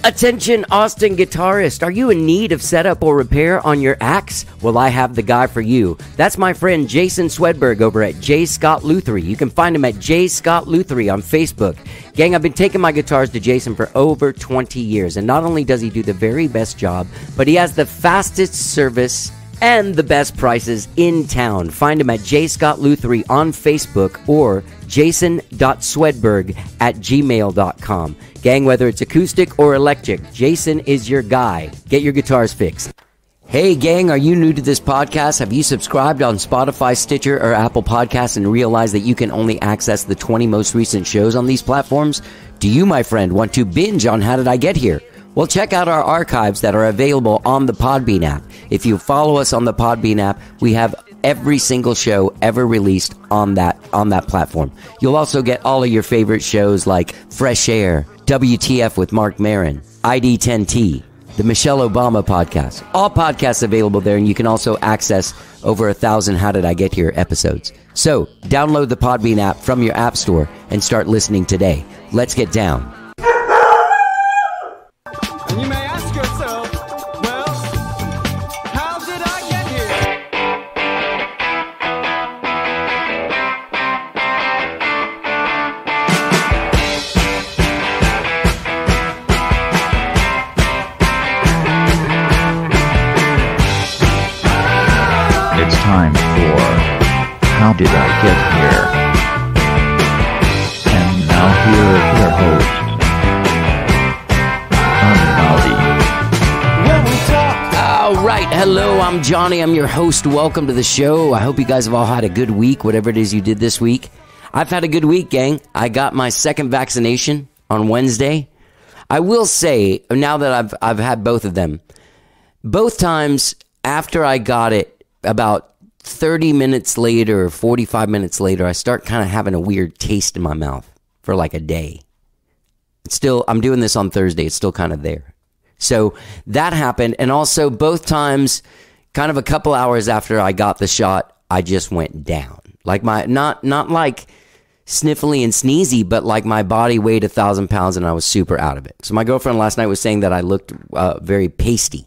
Attention, Austin guitarist. Are you in need of setup or repair on your axe? Well, I have the guy for you. That's my friend Jason Swedberg over at J. Scott Lutherie. You can find him at J. Scott Lutherie on Facebook. Gang, I've been taking my guitars to Jason for over 20 years, and not only does he do the very best job, but he has the fastest service and the best prices in town. Find him at J. Scott Lutherie on Facebook or jason.swedberg@gmail.com. Gang, whether it's acoustic or electric, Jason is your guy. Get your guitars fixed. Hey, gang, are you new to this podcast? Have you subscribed on Spotify, Stitcher, or Apple Podcasts and realized that you can only access the 20 most recent shows on these platforms? Do you, my friend, want to binge on How Did I Get Here? Well, check out our archives that are available on the Podbean app. If you follow us on the Podbean app, we have every single show ever released on that platform. You'll also get all of your favorite shows like Fresh Air, WTF with Mark Maron, ID10T, the Michelle Obama podcast. All podcasts available there, and you can also access over 1,000 How Did I Get Here episodes. So, download the Podbean app from your app store and start listening today. Let's get down. And you may ask yourself, well, how did I get here? It's time for How Did I Get Here? And now here is your host, All right. Hello, I'm Johnny. I'm your host. Welcome to the show. I hope you guys have all had a good week, whatever it is you did this week. I've had a good week, gang. I got my second vaccination on Wednesday. I will say, now that I've had both of them, both times after I got it, about 30 minutes later, 45 minutes later, I start kind of having a weird taste in my mouth for like a day. I'm doing this on Thursday. It's still kind of there. So that happened. And also both times, kind of a couple hours after I got the shot, I just went down. Like not like sniffly and sneezy, but like my body weighed 1,000 pounds and I was super out of it. So my girlfriend last night was saying that I looked very pasty.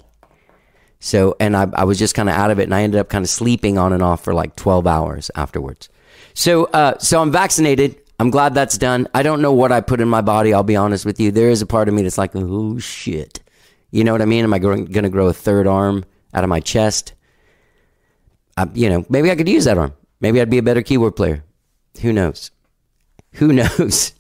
So, and I was just kind of out of it, and I ended up kind of sleeping on and off for like 12 hours afterwards. So I'm vaccinated. I'm glad that's done. I don't know what I put in my body, I'll be honest with you. There is a part of me that's like, oh shit. You know what I mean? Am I going to grow a third arm out of my chest? Maybe I could use that arm. Maybe I'd be a better keyboard player. Who knows? Who knows?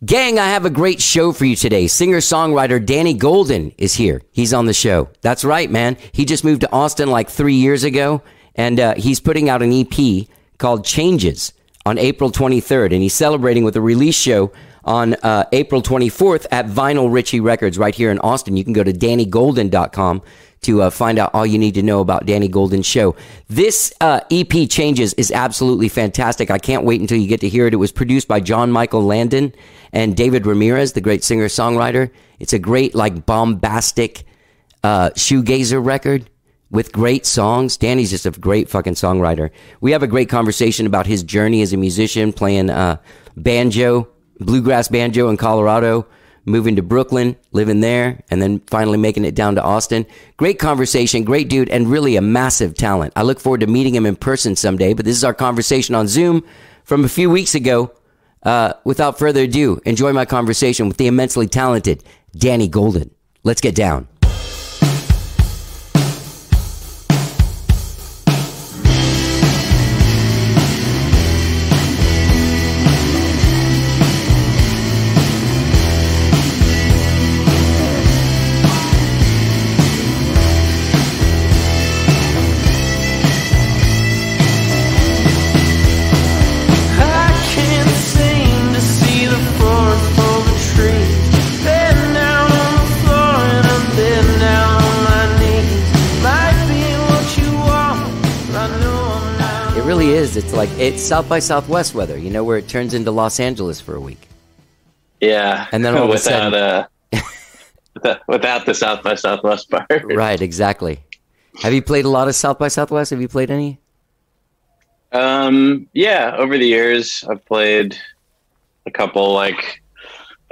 Gang, I have a great show for you today. Singer-songwriter Danny Golden is here. He's on the show. That's right, man. He just moved to Austin like 3 years ago, and he's putting out an EP called Changes on April 23rd, and he's celebrating with a release show on April 24th at Vinyl Ritchie Records right here in Austin. You can go to DannyGolden.com to find out all you need to know about Danny Golden's show. This EP Changes is absolutely fantastic. I can't wait until you get to hear it. It was produced by John Michael Landon and David Ramirez, the great singer-songwriter. It's a great, like, bombastic shoegazer record with great songs. Danny's just a great fucking songwriter. We have a great conversation about his journey as a musician, playing banjo, bluegrass banjo in Colorado, moving to Brooklyn, living there, and then finally making it down to Austin. Great conversation, great dude, and really a massive talent. I look forward to meeting him in person someday, but this is our conversation on Zoom from a few weeks ago. Without further ado, enjoy my conversation with the immensely talented Danny Golden. Let's get down. It's South by Southwest weather, where it turns into Los Angeles for a week. Yeah, and then all of a sudden, without the South by Southwest part. Right, exactly. Have you played a lot of South by Southwest? Have you played any? Yeah, over the years I've played a couple, like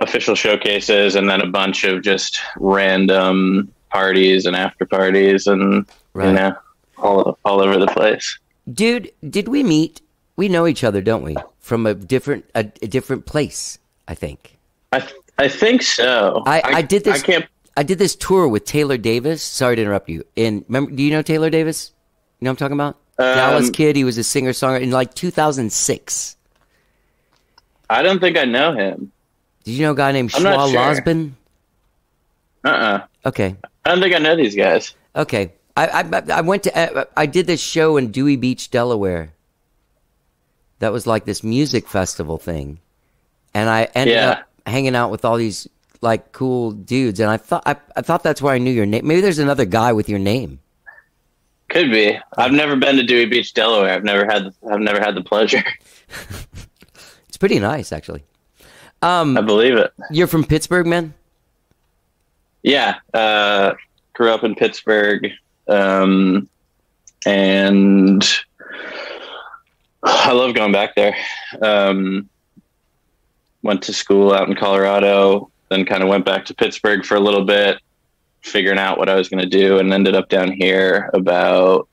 official showcases, and then a bunch of just random parties and after parties, and you know, all over the place. Dude, did we meet? We know each other, don't we? From a different place, I think. I think so. I did this. I did this tour with Taylor Davis. Sorry to interrupt you. Remember, do you know Taylor Davis? You know what I'm talking about? Dallas kid. He was a singer-songwriter in like 2006. I don't think I know him. Did you know a guy named Schwa Losbin? Okay. I don't think I know these guys. Okay. I went to I did this show in Dewey Beach, Delaware. That was like this music festival thing, and I ended up hanging out with all these like cool dudes, and I thought that's where I knew your name. Maybe there's another guy with your name. Could be. I've never been to Dewey Beach, Delaware. I've never had the pleasure. It's pretty nice, actually. I believe it. You're from Pittsburgh, man? Yeah. Grew up in Pittsburgh, and I love going back there. Went to school out in Colorado, then kind of went back to Pittsburgh for a little bit, figuring out what I was going to do, and ended up down here about,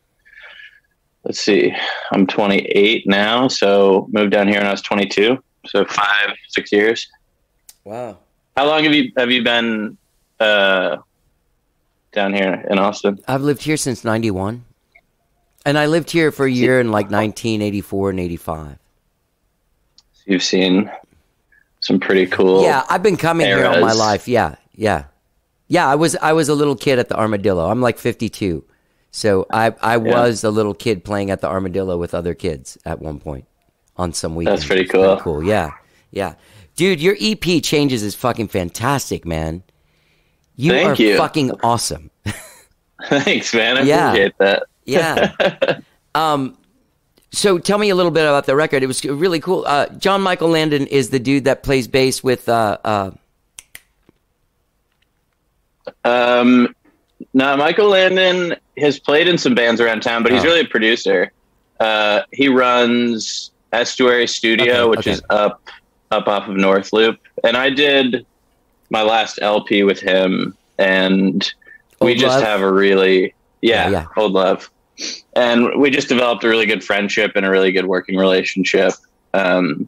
let's see, I'm 28 now, so moved down here when I was 22, so 5-6 years. Wow. How long have you been down here in Austin? I've lived here since 91. And I lived here for a year in like 1984 and 85. You've seen some pretty cool. Yeah, I've been coming eras. here all my life. Yeah. I was a little kid at the Armadillo. I'm like 52. So I was a little kid playing at the Armadillo with other kids at one point on some weekends. That's pretty cool. Pretty cool. Yeah. Dude, your EP Changes is fucking fantastic, man. Thank you. Fucking awesome. Thanks, man. I appreciate that. Yeah. So tell me a little bit about the record. It was really cool. John Michael Landon is the dude that plays bass with no, Michael Landon has played in some bands around town, but he's really a producer. He runs Estuary Studio, which is up off of North Loop. And I did my last LP with him, and we just have a really Old Love. And we just developed a really good friendship and a really good working relationship. And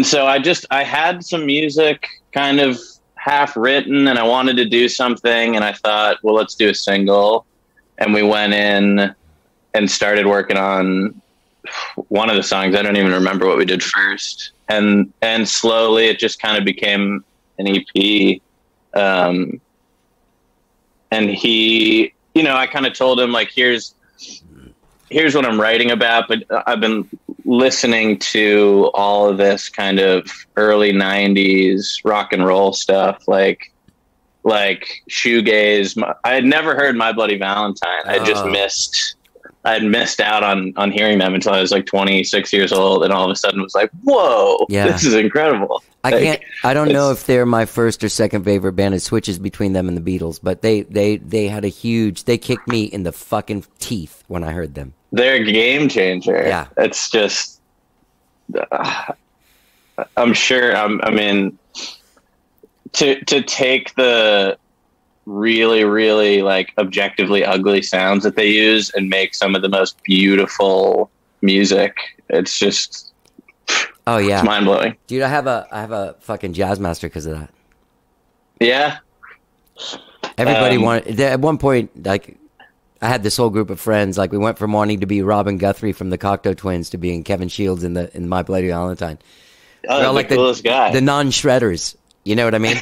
so I had some music kind of half written, and I wanted to do something, and I thought, well, let's do a single. And we went in and started working on one of the songs. I don't even remember what we did first. And slowly it just kind of became an EP. And he, I kind of told him, like, here's what I'm writing about, but I've been listening to all of this kind of early 90s rock and roll stuff, like shoegaze. I had never heard My Bloody Valentine. I had missed out on hearing them until I was like 26 years old, and all of a sudden was like, whoa, this is incredible. I don't know if they're my first or second favorite band. It switches between them and the Beatles, but they had they kicked me in the fucking teeth when I heard them. They're a game changer. Yeah. It's just, I'm sure, I mean, to take the really, really like objectively ugly sounds that they use and make some of the most beautiful music. It's just, it's mind blowing. Dude, I have a fucking jazz master because of that. Yeah. Everybody wanted, at one point, like, I had this whole group of friends. Like, we went from wanting to be Robin Guthrie from the Cocteau Twins to being Kevin Shields in My Bloody Valentine. Oh, that's like the coolest guy. The non-shredders. You know what I mean?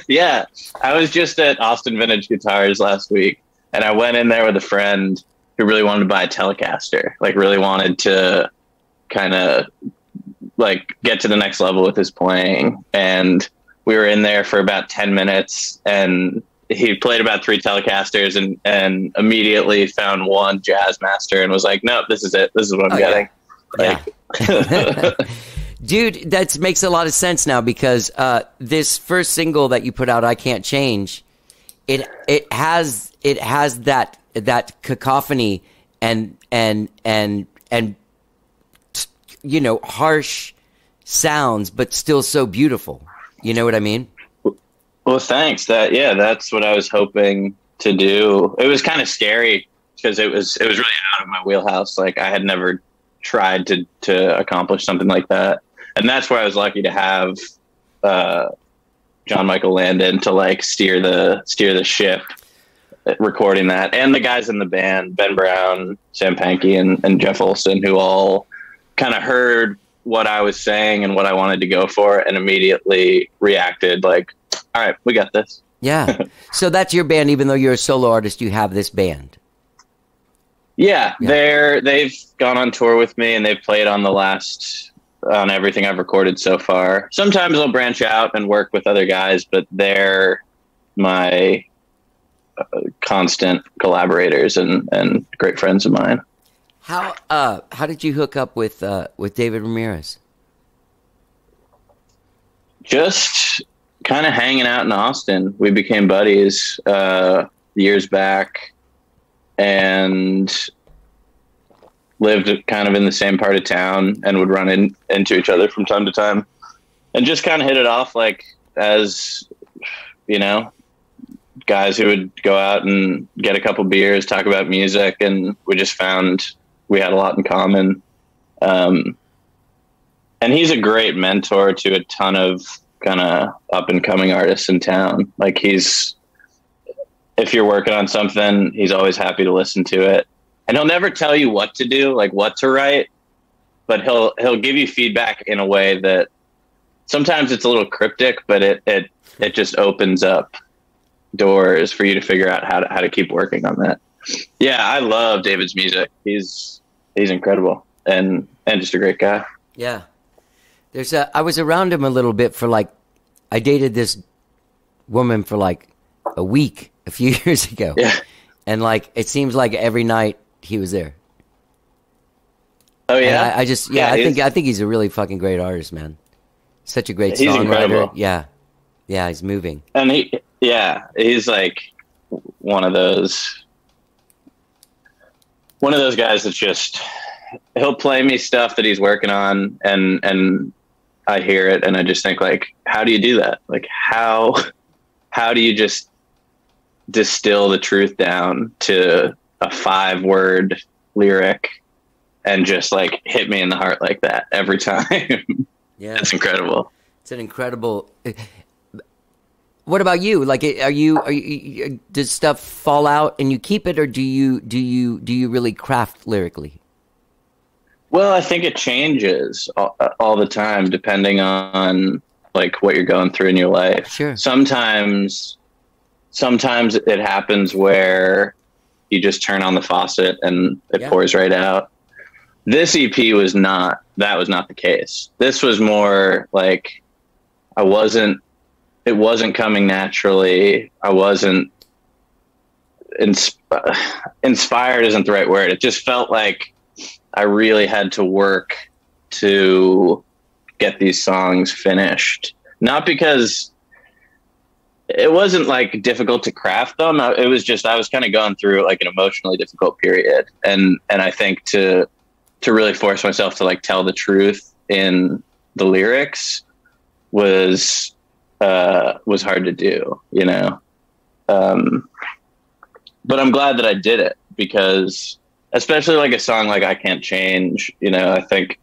Yeah. I was just at Austin Vintage Guitars last week, and I went in there with a friend who really wanted to buy a Telecaster, like really wanted to kind of like get to the next level with his playing. And we were in there for about 10 minutes, and he played about 3 Telecasters and immediately found one Jazz Master and was like, nope, this is it. This is what I'm getting. Yeah. Dude, that makes a lot of sense now, because this first single that you put out, I Can't Change, it has that cacophony and harsh sounds, but still so beautiful. You know what I mean? Well, thanks. That's what I was hoping to do. It was kind of scary because it was really out of my wheelhouse. Like I had never tried to accomplish something like that. And that's where I was lucky to have John Michael Landon to like steer the ship recording that, and the guys in the band, Ben Brown, Sam Pankey, and Jeff Olson, who all kind of heard what I was saying and what I wanted to go for and immediately reacted like, all right, we got this. Yeah. So that's your band. Even though you're a solo artist, you have this band. Yeah. They've gone on tour with me and they've played on on everything I've recorded so far. Sometimes I'll branch out and work with other guys, but they're my constant collaborators and great friends of mine. How did you hook up with David Ramirez? Just kind of hanging out in Austin. We became buddies years back and lived kind of in the same part of town and would run into each other from time to time and just kind of hit it off like as, you know, guys who would go out and get a couple beers, talk about music, and we just found we had a lot in common. And he's a great mentor to a ton of kind of up and coming artists in town. Like if you're working on something, he's always happy to listen to it. And he'll never tell you what to do, like what to write, but he'll give you feedback in a way that sometimes it's a little cryptic, but it just opens up doors for you to figure out how to keep working on that. Yeah, I love David's music. He's incredible and just a great guy. Yeah. I was around him a little bit I dated this woman for like a week a few years ago. Yeah. And it seems like every night he was there. Oh yeah. I think he's a really fucking great artist, man. Such a great He's songwriter. incredible. Yeah. Yeah, he's moving. And he's like one of those guys that's just, he'll play me stuff that he's working on and I hear it and I just think like, how do you do that? Like how do you just distill the truth down to a 5-word lyric and just like hit me in the heart like that every time? Yeah. It's incredible. It's an incredible. What about you? Like, are you does stuff fall out and you keep it, or do you really craft lyrically? Well, I think it changes all the time depending on like what you're going through in your life. Sure. Sometimes it happens where you just turn on the faucet and it pours right out. This EP was not the case. This was more like it wasn't coming naturally. I wasn't inspired isn't the right word. It just felt like I really had to work to get these songs finished. Not because it wasn't like difficult to craft them. It was just, I was kind of going through like an emotionally difficult period. And I think to really force myself to like tell the truth in the lyrics was hard to do, you know? But I'm glad that I did it because especially like a song like I Can't Change, you know, I think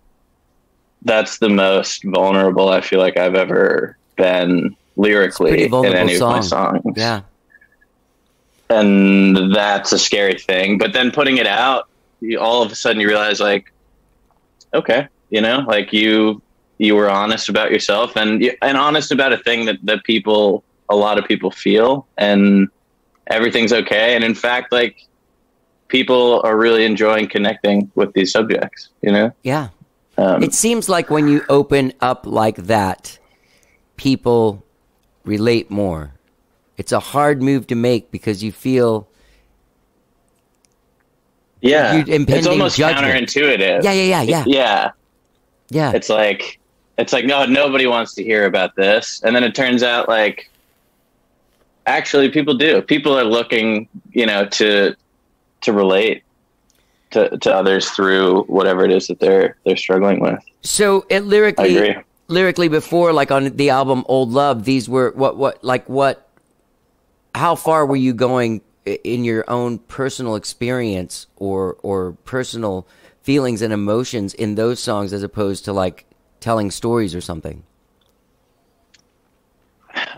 that's the most vulnerable I feel like I've ever been lyrically in any of my songs. Yeah. And that's a scary thing. But then putting it out, all of a sudden you realize like, okay, you know, like you were honest about yourself and honest about a thing that a lot of people feel, and everything's okay. And in fact, like people are really enjoying connecting with these subjects, you know? Yeah. It seems like when you open up like that, people relate more. It's a hard move to make because you feel it's almost judgment. counterintuitive. Yeah. It's like no, nobody wants to hear about this, and then it turns out like actually people do. People are looking, you know, to relate to others through whatever it is that they're struggling with. So lyrically, I agree. lyrically before, like on the album Old Love, these were how far were you going in your own personal experience or personal feelings and emotions in those songs as opposed to like telling stories or something?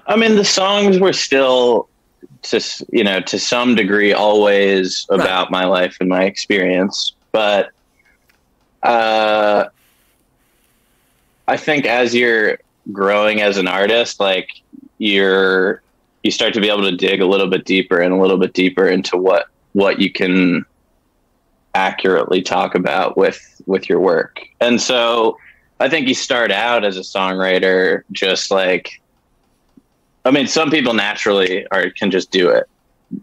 I mean, the songs were still, to some degree, always about my life and my experience. But I think as you're growing as an artist, like you start to be able to dig a little bit deeper and a little bit deeper into what you can accurately talk about with your work. And so I think you start out as a songwriter just like, I mean, some people naturally can just do it,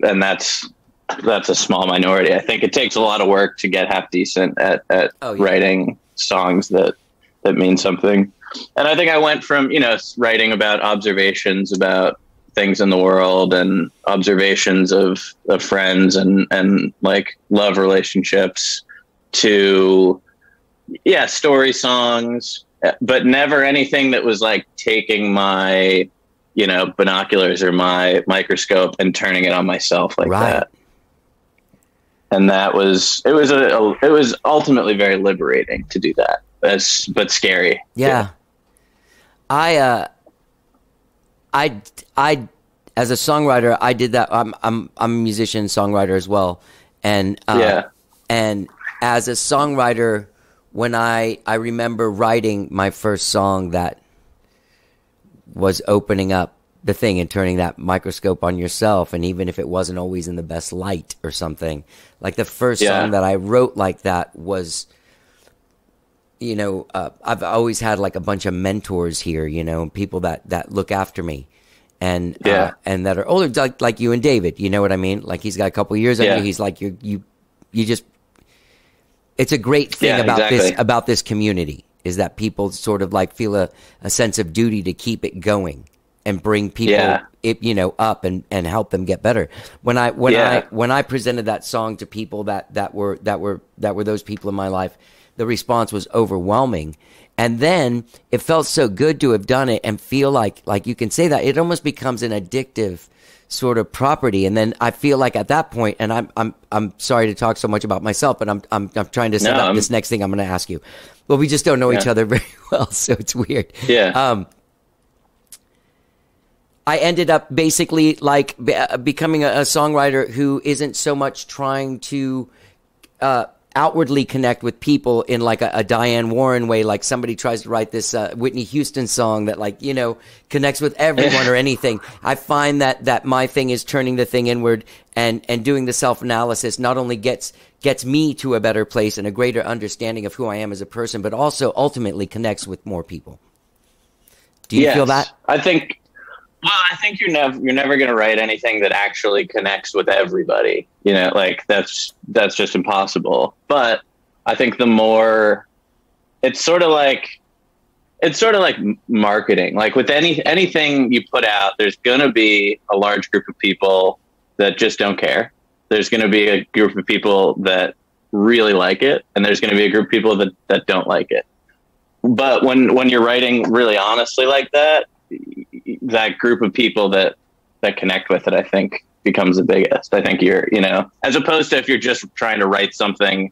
and that's a small minority. I think it takes a lot of work to get half decent at writing songs that mean something. And I think I went from, writing about observations about things in the world and observations of friends and like love relationships to, story songs, but never anything that was like taking my, binoculars or my microscope and turning it on myself like that. And it was ultimately very liberating to do that, but scary. Yeah. I as a songwriter, I did that. I'm a musician, songwriter as well. And, and as a songwriter, when I remember writing my first song that was opening up the thing and turning that microscope on yourself. And even if it wasn't always in the best light or something, like the first song that I wrote like that was, I've always had like a bunch of mentors here, people that look after me and that are older, like you and David, you know what I mean? Like he's got a couple years on you. He's like, you just, it's a great thing about this community is that people sort of like feel a sense of duty to keep it going and bring people, up and help them get better. When I presented that song to people that were those people in my life, the response was overwhelming. And then it felt so good to have done it and feel like you can say that it almost becomes an addictive sort of property. And then I feel like at that point, and I'm sorry to talk so much about myself, but I'm trying to set up this next thing I'm going to ask you. Well, we just don't know each other very well, so it's weird. Yeah. I ended up basically like becoming a songwriter who isn't so much trying to outwardly connect with people in like a Diane Warren way, like somebody tries to write this Whitney Houston song that like, connects with everyone or anything. I find that my thing is turning the thing inward and doing the self-analysis not only gets me to a better place and a greater understanding of who I am as a person, but also ultimately connects with more people. Do you feel that? I think you're never going to write anything that actually connects with everybody. Like that's just impossible. But I think the more it's sort of like marketing. Like with anything you put out, there's going to be a large group of people that just don't care. There's going to be a group of people that really like it, and there's going to be a group of people that don't like it. But when you're writing really honestly like that, that group of people that connect with it, I think becomes the biggest. I think you're, as opposed to if you're just trying to write something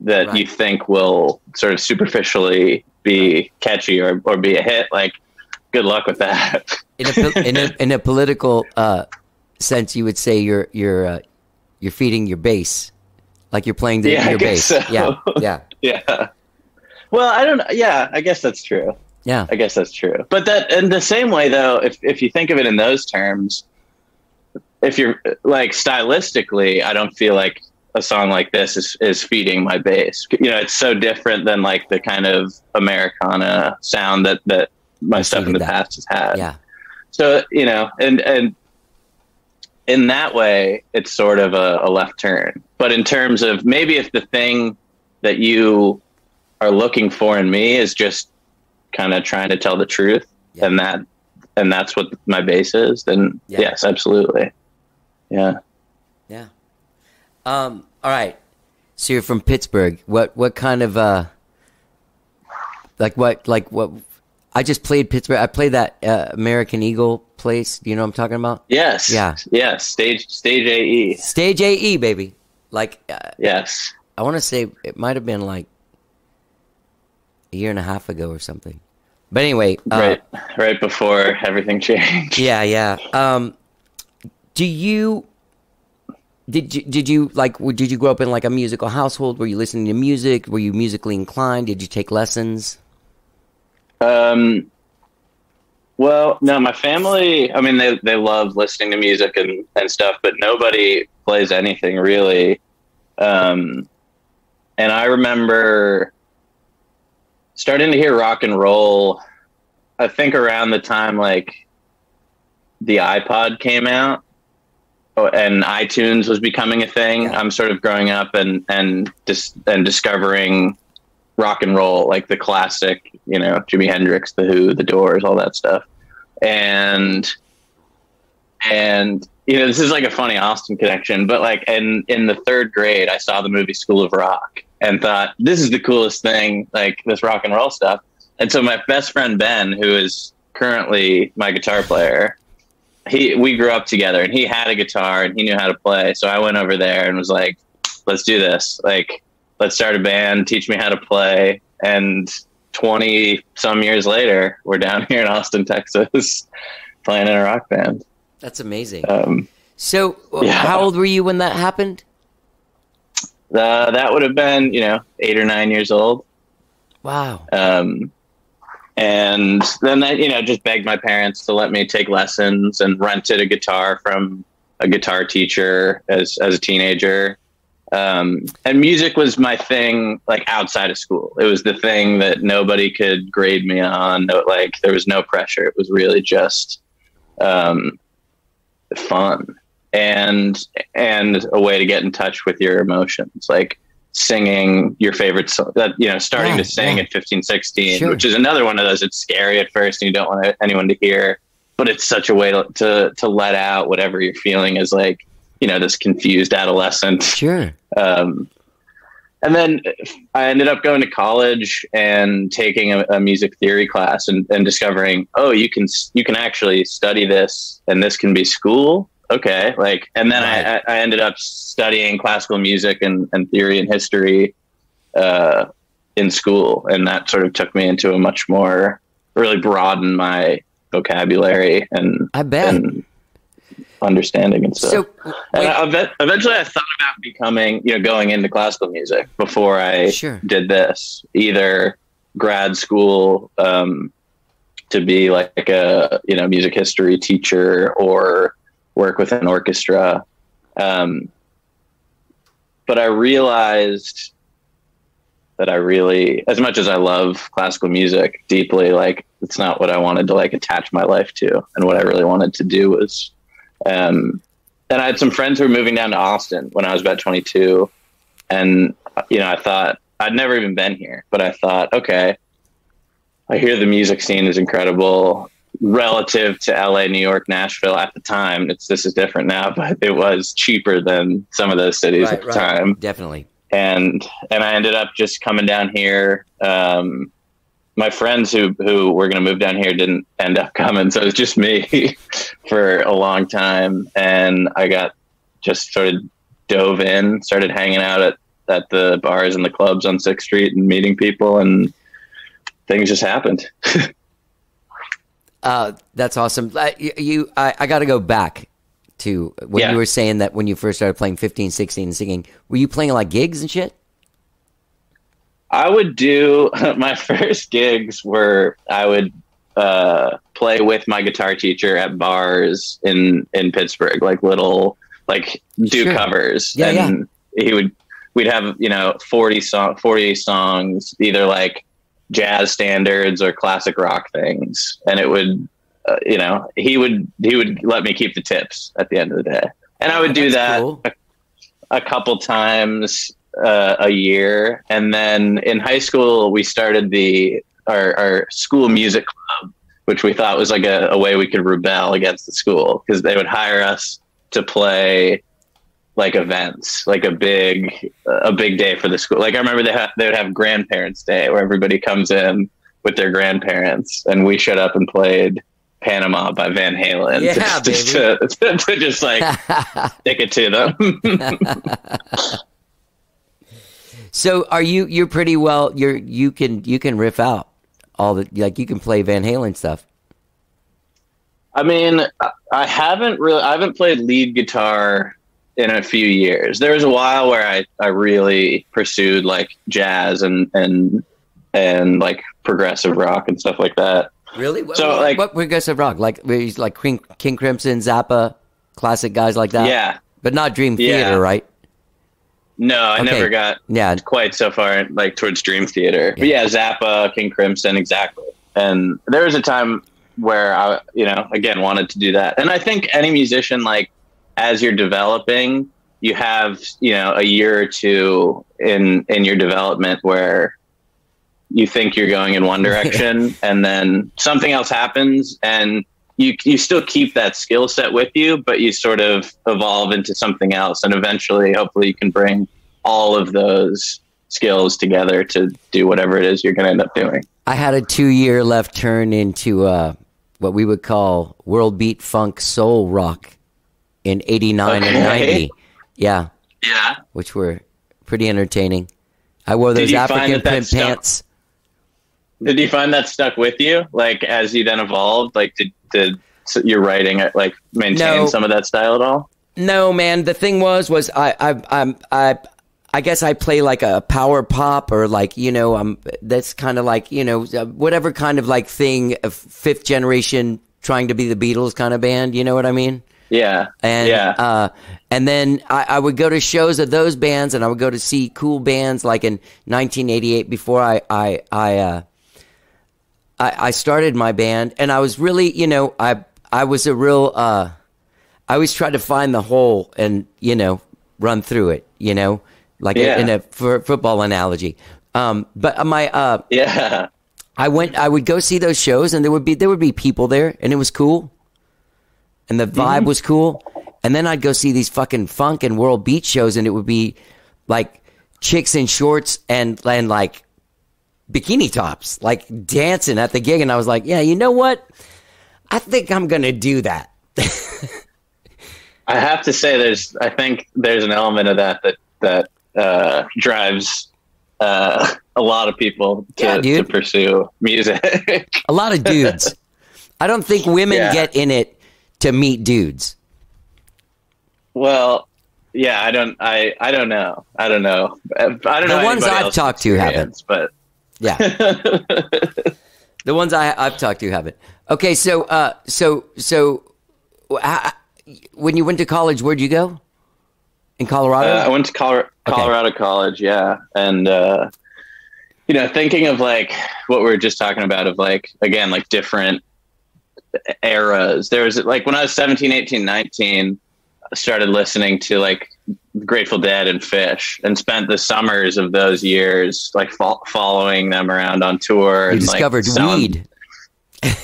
that you think will sort of superficially be catchy or be a hit, like good luck with that. In a political sense, you would say you're feeding your base, like you're playing your bass. So. Yeah. Well, I don't. Yeah, I guess that's true. Yeah, I guess that's true. But that in the same way, though, if you think of it in those terms, if you're like stylistically, I don't feel like a song like this is feeding my bass. It's so different than like the kind of Americana sound that my stuff in the past has had. Yeah. So, and in that way, it's sort of a left turn. But in terms of maybe if the thing that you are looking for in me is just kind of trying to tell the truth, and that's what my bass is, then yes, absolutely. Yeah. All right. So you're from Pittsburgh. What kind of what I just played Pittsburgh. I played that American Eagle place. Do you know what I'm talking about? Yes. Yeah. Yes. Stage AE. Stage AE, baby. Like, Yes. I want to say it might have been like a year and a half ago or something. But anyway, right before everything changed. Yeah. Did you grow up in like a musical household? Were you listening to music? Were you musically inclined? Did you take lessons? Well, no, my family, I mean, they love listening to music and stuff, but nobody plays anything really. And I remember starting to hear rock and roll, I think around the time like the iPod came out and iTunes was becoming a thing. Yeah. I'm sort of growing up and discovering rock and roll, like the classic, Jimi Hendrix, The Who, The Doors, all that stuff. And this is like a funny Austin connection, but like in the third grade, I saw the movie School of Rock and thought, this is the coolest thing, like this rock and roll stuff. And so my best friend, Ben, who is currently my guitar player, we grew up together and he had a guitar and he knew how to play. So I went over there and was like, let's do this. Like, let's start a band, teach me how to play. And 20 some years later, we're down here in Austin, Texas, playing in a rock band. That's amazing. How old were you when that happened? That would have been, 8 or 9 years old. Wow. And then I, just begged my parents to let me take lessons and rented a guitar from a guitar teacher as a teenager. And music was my thing, like outside of school. It was the thing that nobody could grade me on. There was no pressure. It was really just fun and a way to get in touch with your emotions, like singing your favorite song that, starting to sing at 15, 16, sure. Which is another one of those. It's scary at first and you don't want anyone to hear, but it's such a way to let out whatever you're feeling as like, this confused adolescent. Sure. And then I ended up going to college and taking a music theory class and discovering, you can actually study this and this can be school. Okay. And then right. I ended up studying classical music and theory and history, in school. And that sort of took me into a much more, really broadened my vocabulary and I bet. And understanding and stuff. And eventually I thought about becoming, going into classical music before I did this, either grad school, to be like a, music history teacher or work with an orchestra. But I realized that I really, as much as I love classical music deeply, like it's not what I wanted to like attach my life to. And what I really wanted to do was, and I had some friends who were moving down to Austin when I was about 22. And, I thought I'd never even been here, but I thought, okay, I hear the music scene is incredible relative to LA, New York, Nashville at the time. This is different now, but it was cheaper than some of those cities at the time. Definitely. And I ended up just coming down here. My friends who were going to move down here didn't end up coming. So it was just me for a long time. And I dove in, started hanging out at the bars and the clubs on 6th Street and meeting people, and things just happened. That's awesome. I got to go back to when you were saying that when you first started playing 15, 16 and singing, were you playing like gigs and shit? I would do my first gigs were I would play with my guitar teacher at bars in Pittsburgh, like little do covers. Yeah, and we'd have 40 songs, either like jazz standards or classic rock things, and it would he would let me keep the tips at the end of the day, and I would do that cool. a couple times a year. And then in high school we started our school music club, which we thought was like a way we could rebel against the school, because they would hire us to play like events, like a big day for the school. Like I remember they would have Grandparents' Day where everybody comes in with their grandparents, and we showed up and played Panama by Van Halen. Yeah, to just like stick it to them. So you're pretty well, you can riff out all the, like, you can play Van Halen stuff. I mean, I haven't played lead guitar in a few years. There was a while where I really pursued like jazz and like progressive rock and stuff like that. Really? So what progressive rock? Like King Crimson, Zappa, classic guys like that? Yeah. But not Dream Theater, right? No, I never got quite so far like towards Dream Theater. But yeah, Zappa, King Crimson, exactly. And there was a time where I, again, wanted to do that. And I think any musician, like, as you're developing, you have, a year or two in your development where you think you're going in one direction and then something else happens and you still keep that skill set with you, but you sort of evolve into something else. And eventually, hopefully you can bring all of those skills together to do whatever it is you're going to end up doing. I had a 2-year left turn into what we would call world beat funk soul rock in 89 and 90. Yeah. Which were pretty entertaining. I wore those African print pants. Did you find that stuck with you? Like, as you then evolved, like, did your writing, like, maintain some of that style at all? No, man. The thing was I guess I play like a power pop or like, that's kind of like, whatever kind of like thing, a fifth generation trying to be the Beatles kind of band. You know what I mean? Yeah. And then I would go to shows of those bands, and I would go to see cool bands like in 1988 before I started my band. And I was really, I was a real, I always tried to find the hole and, run through it, like in a football analogy. But my, I would go see those shows, and there would be people there, and it was cool. And the vibe was cool. And then I'd go see these fucking funk and world beat shows, and it would be like chicks in shorts and like bikini tops, like dancing at the gig. And I was like, yeah, you know what? I think I'm going to do that. I have to say I think there's an element of that drives a lot of people to pursue music. A lot of dudes. I don't think women get in it to meet dudes. Well, yeah, I don't know. I don't know. The ones I've talked to haven't, but yeah, the ones I've talked to haven't. Okay, so when you went to college, where'd you go? In Colorado? I went to Colorado College, yeah, and thinking of like what we were just talking about, of like, again, like different eras. There was like when I was 17, 18, 19, I started listening to like Grateful Dead and Fish, and spent the summers of those years like following them around on tour. You discovered weed.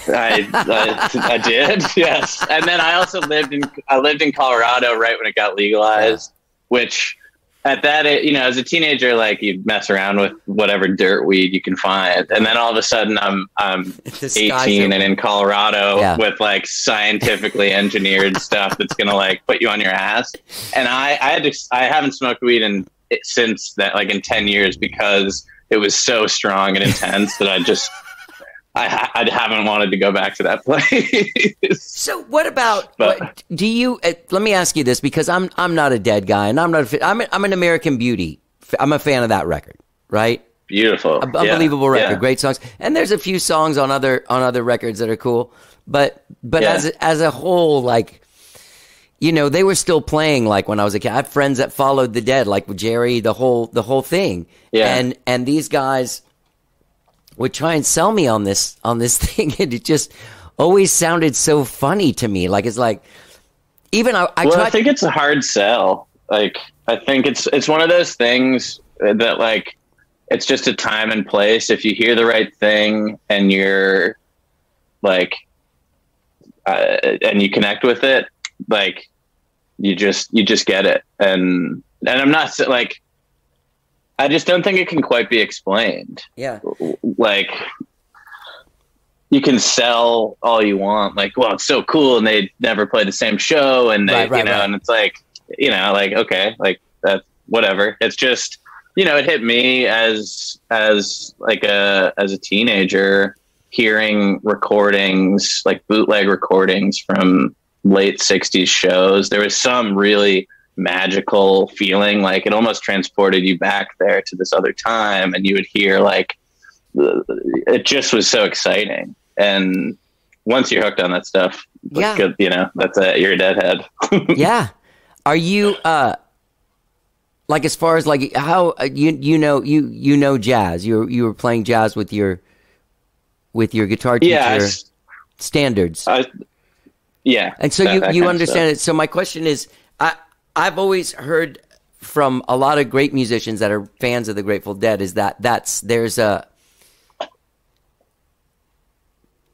I did, yes. And then I also lived in Colorado right when it got legalized, which at that, as a teenager, like, you mess around with whatever dirt weed you can find, and then all of a sudden I'm 18 and in Colorado with like scientifically engineered stuff that's gonna like put you on your ass. And I haven't smoked weed since that, like in 10 years, because it was so strong and intense that I haven't wanted to go back to that place. So what about, do you, let me ask you this, because I'm not a Dead guy, and I'm an American Beauty. I'm a fan of that record, right? Beautiful. Unbelievable record. Great songs. And there's a few songs on other records that are cool, but as a whole, like, they were still playing like when I was a kid. I have friends that followed the Dead, like with Jerry, the whole thing. Yeah. And these guys would try and sell me on this thing, and it just always sounded so funny to me. Like, it's like, even I think it's a hard sell. Like, I think it's one of those things that, like, it's just a time and place. If you hear the right thing and you're like, and you connect with it, like, you just get it. And I'm not like, I just don't think it can quite be explained. Yeah. Like, you can sell all you want. Like, well, it's so cool. And they never play the same show. And they, and it's like, okay, like that's whatever. It's just, it hit me as a teenager hearing recordings, like bootleg recordings from late 60s shows. There was some really magical feeling, like it almost transported you back there to this other time, and you would hear like it just was so exciting. And once you're hooked on that stuff, good, that's it. You're a deadhead. Yeah. Are you like, as far as like how you know jazz? You were playing jazz with your guitar teacher standards. And so you understand it. So my question is, I've always heard from a lot of great musicians that are fans of the Grateful Dead is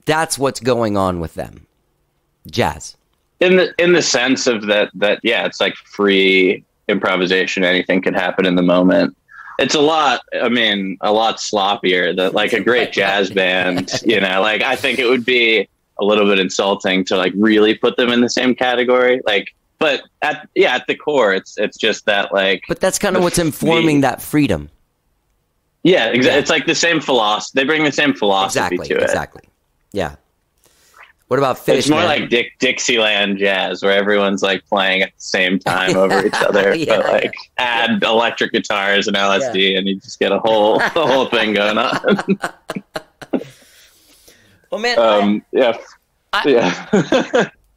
that's what's going on with them, jazz. In the sense of that it's like free improvisation. Anything can happen in the moment. It's a lot sloppier than like a great jazz band. Like I think it would be a little bit insulting to like really put them in the same category. Like, but at the core, it's just that like. But that's kind of what's informing that freedom. Yeah, exactly. Yeah. It's like the same philosophy. They bring the same philosophy to it. Exactly. Yeah. What about Fish? It's more like Dixieland jazz, where everyone's like playing at the same time over each other, but like add electric guitars and LSD, and you just get a whole thing going on. Well, man,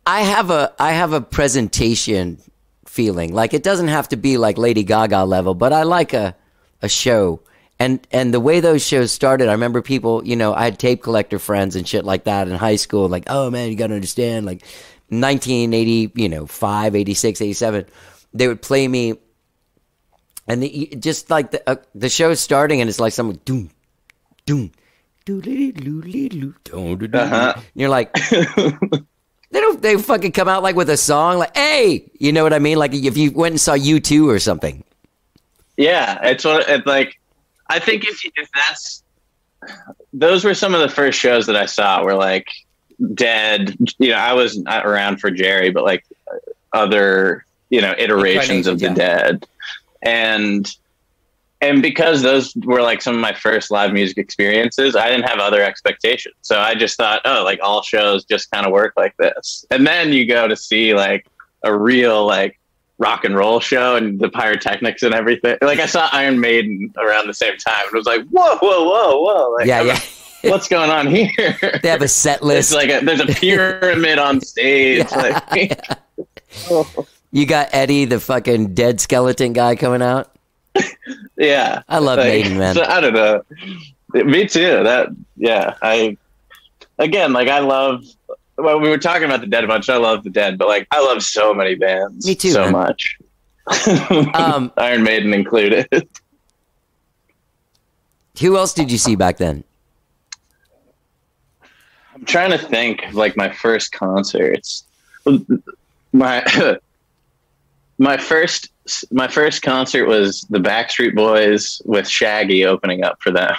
I have a presentation feeling. Like, it doesn't have to be like Lady Gaga level, but I like a show. And the way those shows started, I remember people, I had tape collector friends and shit like that in high school. Like, oh man, you got to understand, like 1985, 86, 87, they would play me. And just like the show's starting and it's like someone doom, doom, and you're like, they fucking come out like with a song like, hey, you know what I mean? Like if you went and saw U2 or something. Yeah, it's like, I think if that's, those were some of the first shows that I saw were like Dead. I was not around for Jerry, but like other, iterations of the Dead. And because those were like some of my first live music experiences, I didn't have other expectations. So I just thought, oh, like all shows just kind of work like this. And then you go to see like a real like rock and roll show and the pyrotechnics and everything. Like I saw Iron Maiden around the same time. It was like, whoa. Like, what's going on here? They have a set list. It's like there's a pyramid on stage. You got Eddie, the fucking dead skeleton guy, coming out. Yeah, I love Maiden, man. So, I don't know. Me too. I love. Well, we were talking about the Dead a bunch. I love the Dead, but like I love so many bands. Me too, so man. much. Iron Maiden included. Who else did you see back then? I'm trying to think of like my first concerts. My first concert was the Backstreet Boys with Shaggy opening up for them.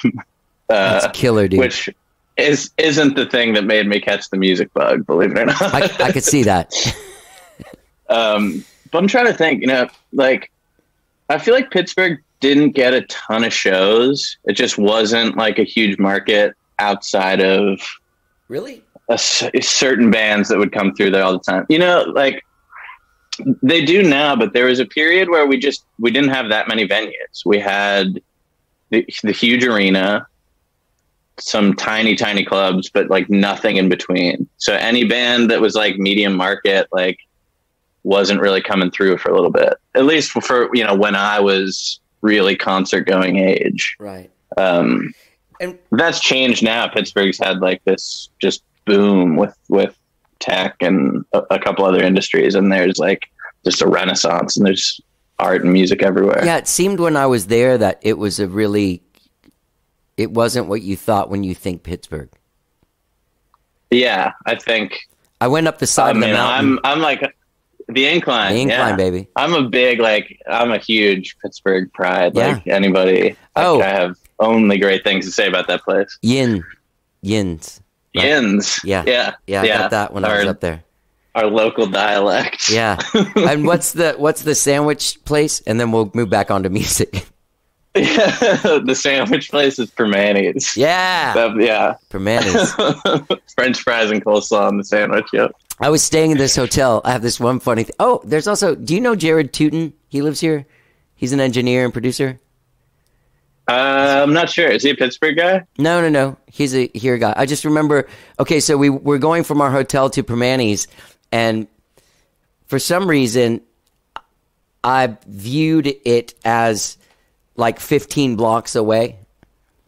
That's killer, dude. Which isn't the thing that made me catch the music bug, believe it or not. I could see that. But I'm trying to think, like I feel like Pittsburgh didn't get a ton of shows. It just wasn't like a huge market outside of really certain bands that would come through there all the time. Like they do now, but there was a period where we didn't have that many venues. We had the huge arena, some tiny clubs, but like nothing in between. So any band that was like medium market, like wasn't really coming through for a little bit, at least for, when I was really concert going age. Right. And that's changed now. Pittsburgh's had like this just boom with tech and a couple other industries, and there's like just a renaissance, and there's art and music everywhere. Yeah. It seemed when I was there that it was it wasn't what you thought when you think Pittsburgh. Yeah, I think I went up the side of the mountain. I'm like the incline. The incline, baby. I'm a huge Pittsburgh pride. Yeah. Like anybody. I have only great things to say about that place. Yins. right? Yins. Yeah. I got that when I was up there. Our local dialect. Yeah. And what's the sandwich place? And then we'll move back onto music. Yeah, the sandwich place is Permanis. Yeah. Yeah. Permanis. French fries and coleslaw on the sandwich, yep. I was staying in this hotel. I have this one funny thing. Oh, there's also, do you know Jared Tootin? He lives here. He's an engineer and producer. I'm not sure. Is he a Pittsburgh guy? No. He's a here guy. I just remember, okay, so we're going from our hotel to Permanis, and for some reason, I viewed it as like 15 blocks away,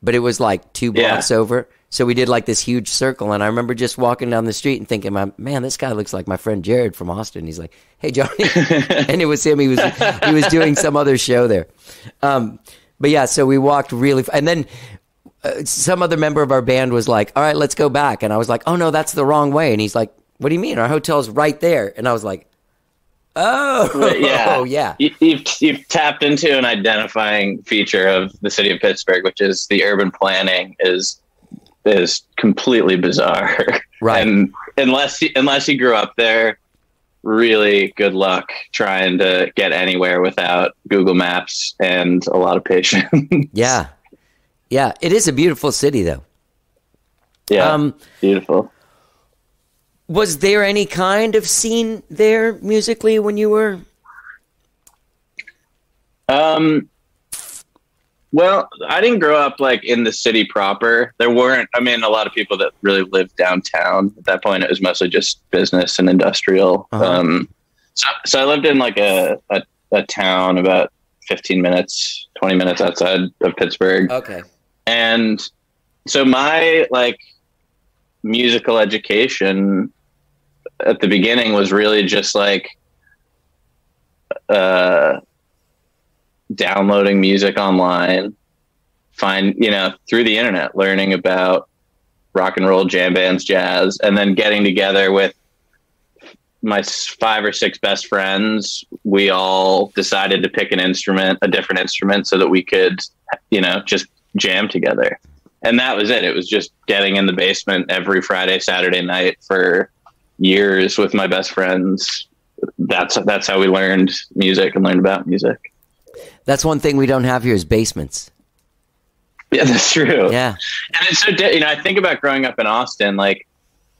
but it was like 2 blocks over. So we did like this huge circle, and I remember just walking down the street and thinking, man, this guy looks like my friend Jared from Austin. He's like, hey, Johnny. And it was him. He was doing some other show there. But yeah, so we walked and then some other member of our band was like, all right, let's go back. And I was like, oh, no, that's the wrong way. And he's like, what do you mean? Our hotel's right there. And I was like, oh, yeah. You've tapped into an identifying feature of the city of Pittsburgh, which is the urban planning is completely bizarre. Right. And unless you grew up there, really good luck trying to get anywhere without Google Maps and a lot of patience. Yeah. It is a beautiful city, though. Yeah, beautiful. Was there any kind of scene there musically when you were? Well, I didn't grow up like in the city proper. There weren't, a lot of people that really lived downtown. At that point, it was mostly just business and industrial. Uh-huh. So I lived in like a town about 15 minutes, 20 minutes outside of Pittsburgh. Okay. And so my like musical education at the beginning was really just like, downloading music online, through the internet, learning about rock and roll, jam bands, jazz, and then getting together with my 5 or 6 best friends. We all decided to pick a different instrument so that we could, just jam together. And that was it. It was just getting in the basement every Friday, Saturday night for years with my best friends. That's how we learned music and learned about music. That's one thing we don't have here is basements. Yeah, that's true. Yeah. And it's so, I think about growing up in Austin, like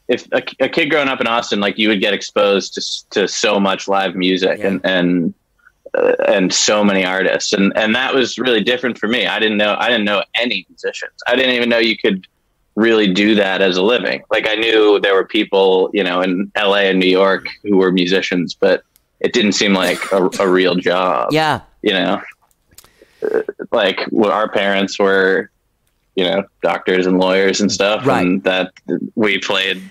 if a kid growing up in Austin, like you would get exposed to so much live music and so many artists. And that was really different for me. I didn't know any musicians. I didn't even know you could really do that as a living. Like I knew there were people, in LA and New York who were musicians, but it didn't seem like a real job. Yeah. Like our parents were, doctors and lawyers and stuff, right. And that we played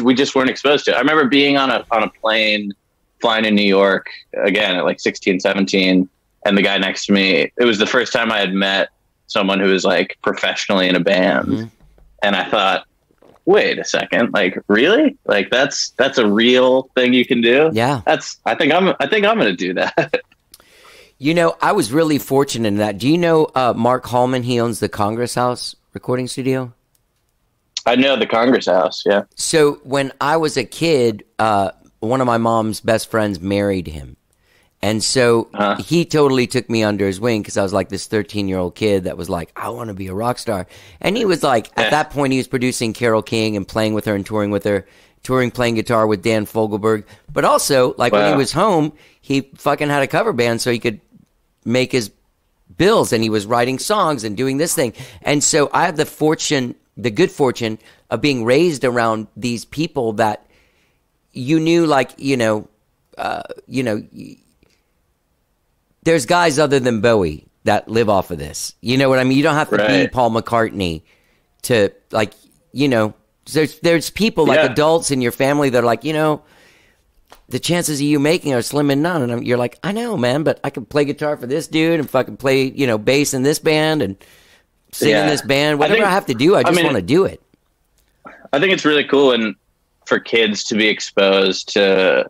we just weren't exposed to it. I remember being on a plane flying to New York again at like 16, 17. And the guy next to me, it was the first time I had met someone who was like professionally in a band. Mm-hmm. And I thought, wait a second, like really? Like that's a real thing you can do? Yeah. I think I'm going to do that. I was really fortunate in that. Do you know Mark Hallman? He owns the Congress House recording studio. I know the Congress House, yeah. So when I was a kid, one of my mom's best friends married him. And so he totally took me under his wing because I was like this 13-year-old kid that was like, I want to be a rock star. And he was like, at that point, he was producing Carole King and playing with her and touring with her, playing guitar with Dan Fogelberg. But also, like when he was home, he fucking had a cover band so he could make his bills, and he was writing songs and doing this thing. And so I have the good fortune of being raised around these people that you knew, like, there's guys other than Bowie that live off of this. You know what I mean? You don't have to be Paul McCartney to, like, there's people like adults in your family that are like, the chances of you making are slim and none. And you're like, I know, man, but I can play guitar for this dude and fucking play, bass in this band and sing in this band. Whatever I have to do, I just want to do it. I think it's really cool and for kids to be exposed to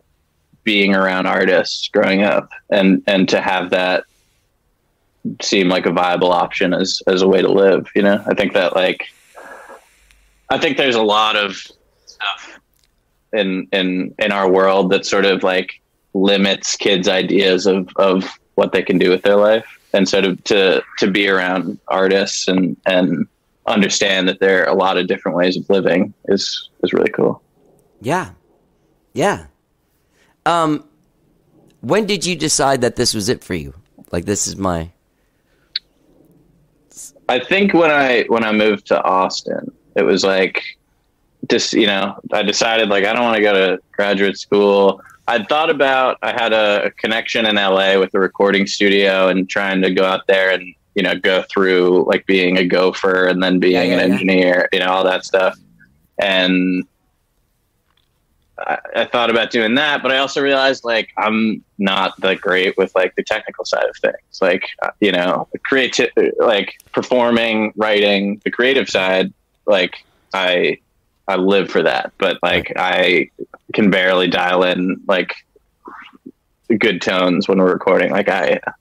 being around artists growing up and to have that seem like a viable option as a way to live. I think that I think there's a lot of stuff in our world that sort of like limits kids' ideas of what they can do with their life. And so to be around artists and understand that there are a lot of different ways of living is really cool. Yeah. Yeah. When did you decide that this was it for you? Like, this is my... I think when I moved to Austin, it was like, just, you know, I decided like, I don't want to go to graduate school. I had a connection in LA with a recording studio and trying to go out there and, you know, go through like being a gopher and then being an engineer, you know, all that stuff. And I thought about doing that, but I also realized like I'm not that great with like the technical side of things, like, you know, creative, like performing, writing, the creative side. Like I live for that, but like I can barely dial in like good tones when we're recording. Like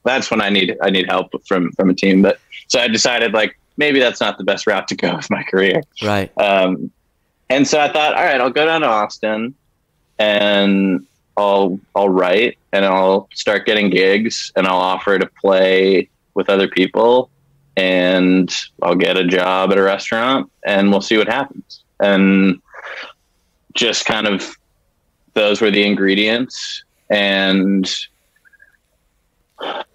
that's when I need help from a team. But so I decided like maybe that's not the best route to go with my career. Right. And so I thought, all right, I'll go down to Austin and I'll write and I'll start getting gigs and I'll offer to play with other people and I'll get a job at a restaurant and we'll see what happens. And just kind of those were the ingredients, and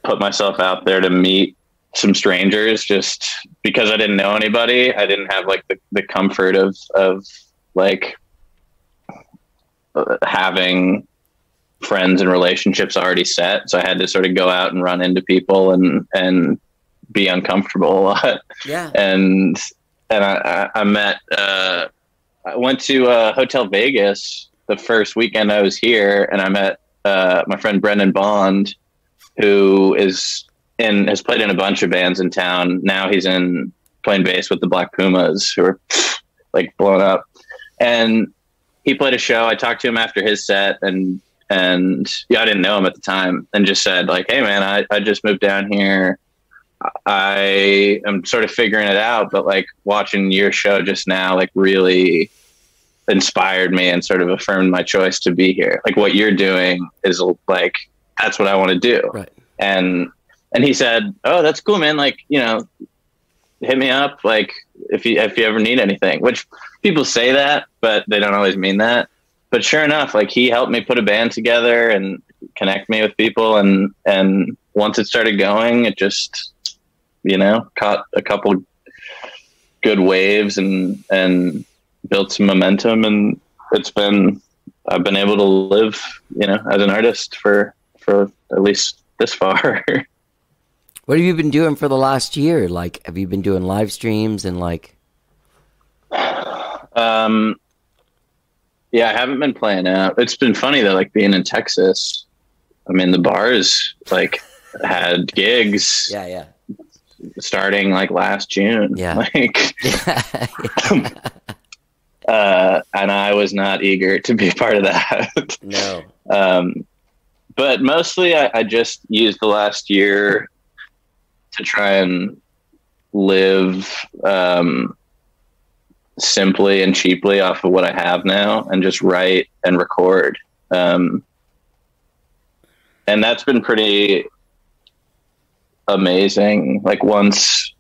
put myself out there to meet some strangers just because I didn't know anybody. I didn't have like the comfort of like having friends and relationships already set. So I had to sort of go out and run into people and be uncomfortable a lot. Yeah. And I met, I went to Hotel Vegas the first weekend I was here, and I met my friend Brendan Bond, who has played in a bunch of bands in town. Now he's playing bass with the Black Pumas, who are like blown up. And he played a show. I talked to him after his set, and yeah, I didn't know him at the time, and just said like, "Hey man, I just moved down here. I am sort of figuring it out, but like watching your show just now, like really inspired me and sort of affirmed my choice to be here. Like what you're doing is like, that's what I want to do." Right. And he said, "Oh, that's cool, man. Like, you know, hit me up. Like if you ever need anything," which people say that, but they don't always mean that. But sure enough, like he helped me put a band together and connect me with people. And once it started going, it just, you know, caught a couple good waves and built some momentum. And I've been able to live, you know, as an artist for at least this far. What have you been doing for the last year? Like, have you been doing live streams and like? Yeah, I haven't been playing out. It's been funny though, like being in Texas. I mean, the bars like had gigs. Yeah. Starting like last June. Yeah. Like, and I was not eager to be a part of that. No. But mostly I just used the last year to try and live simply and cheaply off of what I have now and just write and record. And that's been pretty amazing. Like once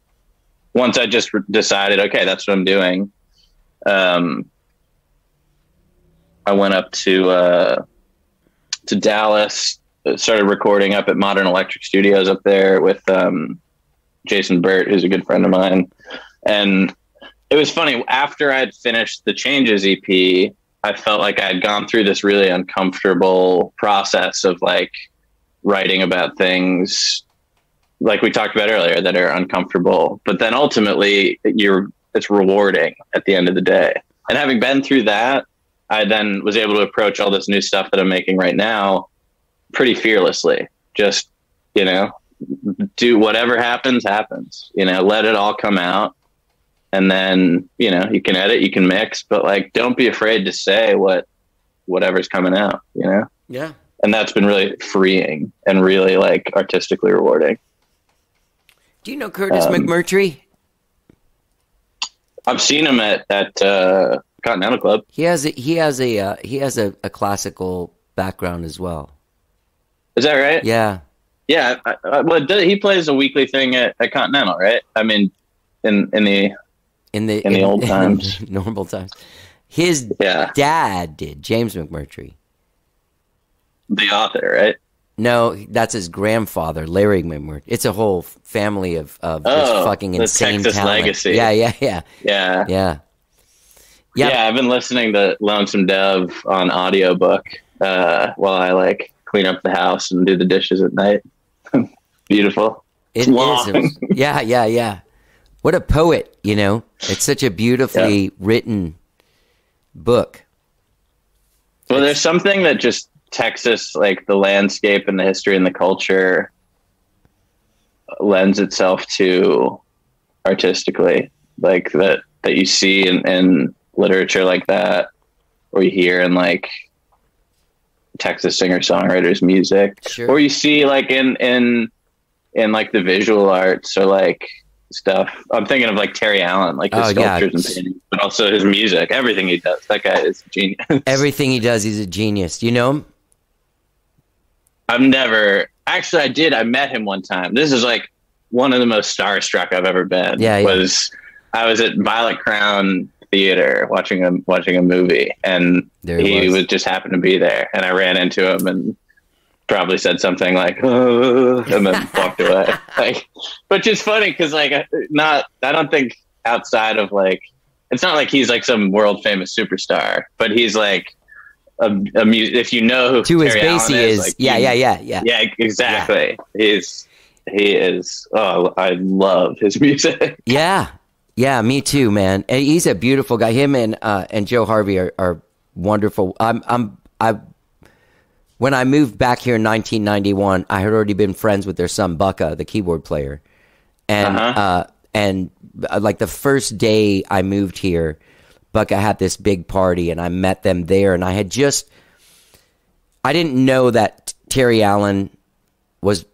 I just decided, okay, that's what I'm doing. I went up to Dallas, started recording up at Modern Electric Studios up there with Jason Burt, who's a good friend of mine. And it was funny, after I'd finished the Changes EP, I felt like I had gone through this really uncomfortable process of like writing about things like we talked about earlier that are uncomfortable, but then ultimately it's rewarding at the end of the day. And having been through that, I then was able to approach all this new stuff that I'm making right now pretty fearlessly. Just, you know, do whatever happens, you know, let it all come out. And then, you know, you can edit, you can mix, but like, don't be afraid to say whatever's coming out, you know? Yeah. And that's been really freeing and really like artistically rewarding. Do you know Curtis McMurtry? I've seen him at Continental Club. He has a classical background as well. Is that right? Yeah. Yeah. Well, he plays a weekly thing at Continental, right? I mean, in the old times, normal times. His dad did, James McMurtry. The author, right? No, that's his grandfather, Larry McMurtry. It's a whole family of just fucking insane Texas talent. legacy. Yeah. Yeah, I've been listening to Lonesome Dove on audiobook while I like clean up the house and do the dishes at night. Beautiful. It is. Yeah. What a poet, you know. It's such a beautifully written book. Well, there's something that just Texas, like the landscape and the history and the culture, lends itself to artistically, like that you see in literature like that, or you hear in like Texas singer-songwriters music, or you see like in like the visual arts or like stuff. I'm thinking of like Terry Allen, like his sculptures and paintings, but also his music, everything he does. That guy is a genius. Everything he does, he's a genius. Do you know him? I've never actually. I did. I met him one time. This is like one of the most starstruck I've ever been. I was at Violet Crown Theater watching a movie, and he was just happened to be there, and I ran into him and probably said something like, oh, and then walked away. Like, but just funny because like I don't think outside of like, it's not like he's like some world famous superstar, but he's like if you know who to Terry his base he is, like, yeah, exactly. He is. Oh, I love his music. Yeah, me too, man. And he's a beautiful guy. Him and Joe Harvey are wonderful. When I moved back here in 1991, I had already been friends with their son Bucka, the keyboard player, and like the first day I moved here, Bucka had this big party, and I met them there, and I didn't know that Terry Allen was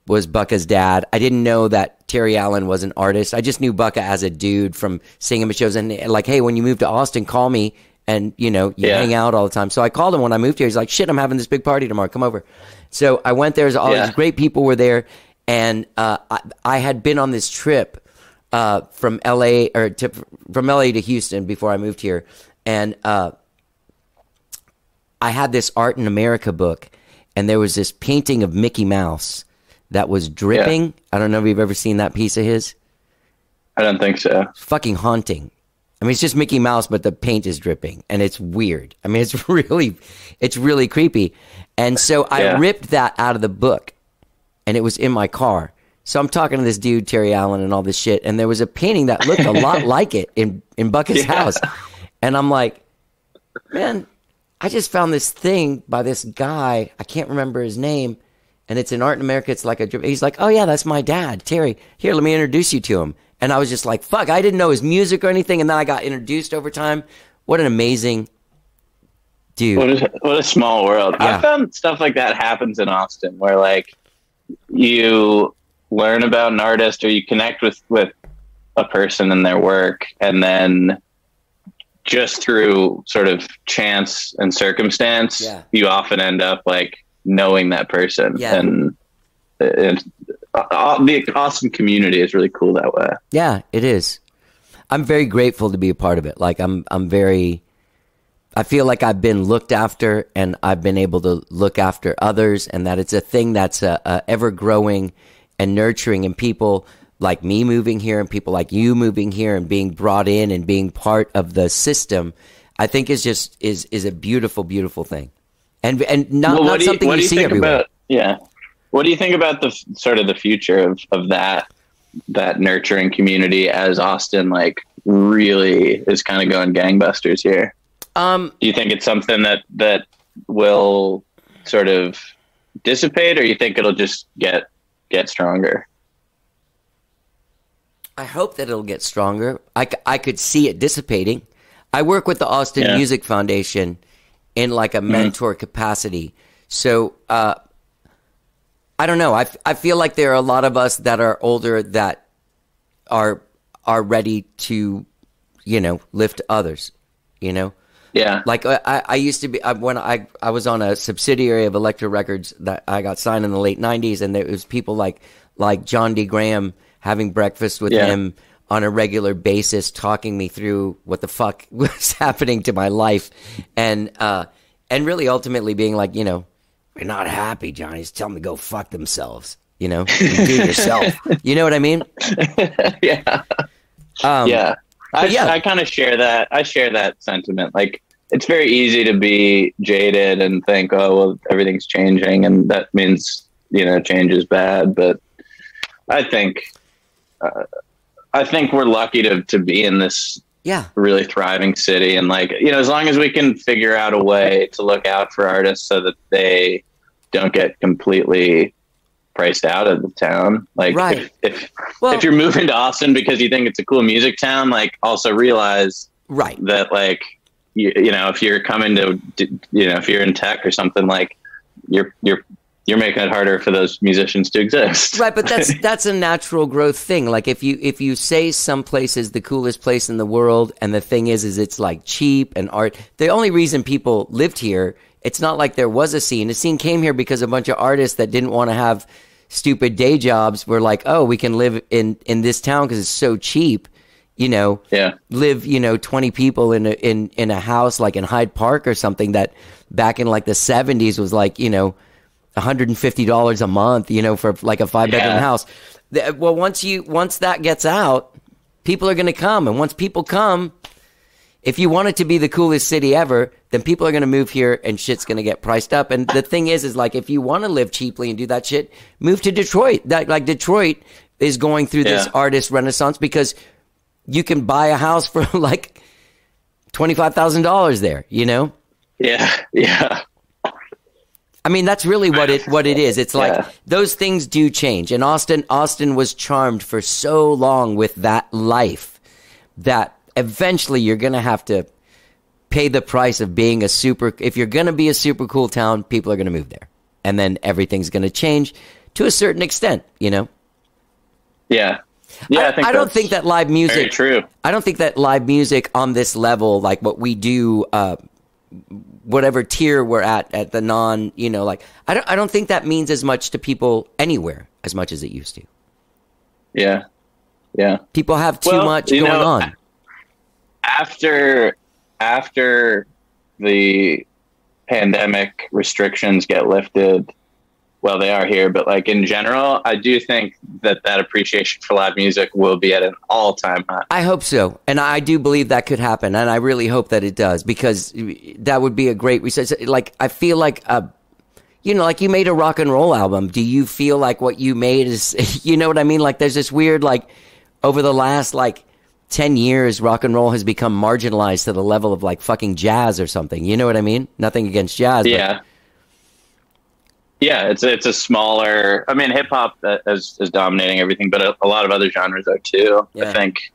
Bucka's dad. I didn't know that Terry Allen was an artist. I just knew Bucka as a dude from seeing him at shows, and like, hey, when you move to Austin, call me. And, you know, you hang out all the time. So I called him when I moved here. He's like, shit, I'm having this big party tomorrow. Come over. So I went there. All these great people were there. And I had been on this trip from L.A. from L.A. to Houston before I moved here. And I had this Art in America book. And there was this painting of Mickey Mouse that was dripping. Yeah. I don't know if you've ever seen that piece of his. I don't think so. It's fucking haunting. I mean, it's just Mickey Mouse, but the paint is dripping, and it's weird. I mean, it's really creepy. And so I ripped that out of the book, and it was in my car. So I'm talking to this dude, Terry Allen, and all this shit, and there was a painting that looked a lot like it in Bucka's house. And I'm like, man, I just found this thing by this guy. I can't remember his name, and it's in Art in America. It's like he's like, oh, yeah, that's my dad, Terry. Here, let me introduce you to him. And I was just like, fuck, I didn't know his music or anything. And then I got introduced over time. What an amazing dude. What a small world. Yeah. I found stuff like that happens in Austin where like you learn about an artist or you connect with a person and their work. And then just through sort of chance and circumstance, you often end up like knowing that person. Yeah. And the Austin community is really cool that way. Yeah, it is. I'm very grateful to be a part of it. Like I feel like I've been looked after, and I've been able to look after others, and that it's a thing that's ever growing and nurturing. And people like me moving here, and people like you moving here, and being brought in and being part of the system, I think is a beautiful, beautiful thing, and not something you see everywhere. What do you think about the sort of the future of that nurturing community as Austin like really is kind of going gangbusters here? Do you think it's something that will sort of dissipate, or you think it'll just get stronger? I hope that it'll get stronger. I could see it dissipating. I work with the Austin Music Foundation in like a mentor capacity. So, I don't know. I feel like there are a lot of us that are older that are ready to, lift others, Yeah. Like I used to be, when I was on a subsidiary of Elektra Records that I got signed in the late 90s, and there was people like John D. Graham having breakfast with him on a regular basis, talking me through what the fuck was happening to my life. And really ultimately being like, you're not happy, Johnny. Just tell them to go fuck themselves, you do it yourself. You know what I mean? Yeah. Yeah. I kind of share that. I share that sentiment. Like, it's very easy to be jaded and think, oh, well, everything's changing, and that means, change is bad. But I think we're lucky to be in this really thriving city. And as long as we can figure out a way to look out for artists so that they don't get completely priced out of the town. If you're moving to Austin because you think it's a cool music town, also realize that if you're coming to, if you're in tech or something, you're making it harder for those musicians to exist. Right. But that's a natural growth thing. Like if you say some place is the coolest place in the world, and the thing is it's cheap and art, the only reason people lived here, it's not like there was a scene. The scene came here because a bunch of artists that didn't want to have stupid day jobs were like, oh, we can live in this town because it's so cheap, live, 20 people in a house like in Hyde Park or something that back in the 70s was $150 a month, for a 5-bedroom house. Well, once that gets out, people are going to come. And once people come, if you want it to be the coolest city ever, then people are going to move here and shit's going to get priced up. And the thing is if you want to live cheaply and do that shit, move to Detroit. Detroit is going through this artist renaissance because you can buy a house for $25,000 there, Yeah. Yeah. I mean, that's really what it is. It's those things do change. And Austin was charmed for so long with that life that eventually you're going to have to pay the price of being if you're going to be a super cool town, people are going to move there. And then everything's going to change to a certain extent, Yeah. Yeah. I don't think that live music, very true. I don't think that live music on this level, like what we do, whatever tier we're at the non, I don't think that means as much to people anywhere as much as it used to. Yeah. Yeah. People have too much going on. After the pandemic restrictions get lifted, well, they are here, but in general, I do think that appreciation for live music will be at an all-time high. I hope so. And I do believe that could happen. And I really hope that it does, because that would be a great research. I feel like, you made a rock and roll album. Do you feel like what you made is, you know what I mean? There's this weird, over the last, 10 years, rock and roll has become marginalized to the level of fucking jazz or something. You know what I mean? Nothing against jazz. Yeah. Yeah, it's a smaller. I mean, hip hop is dominating everything, but a lot of other genres are too. Yeah. I think.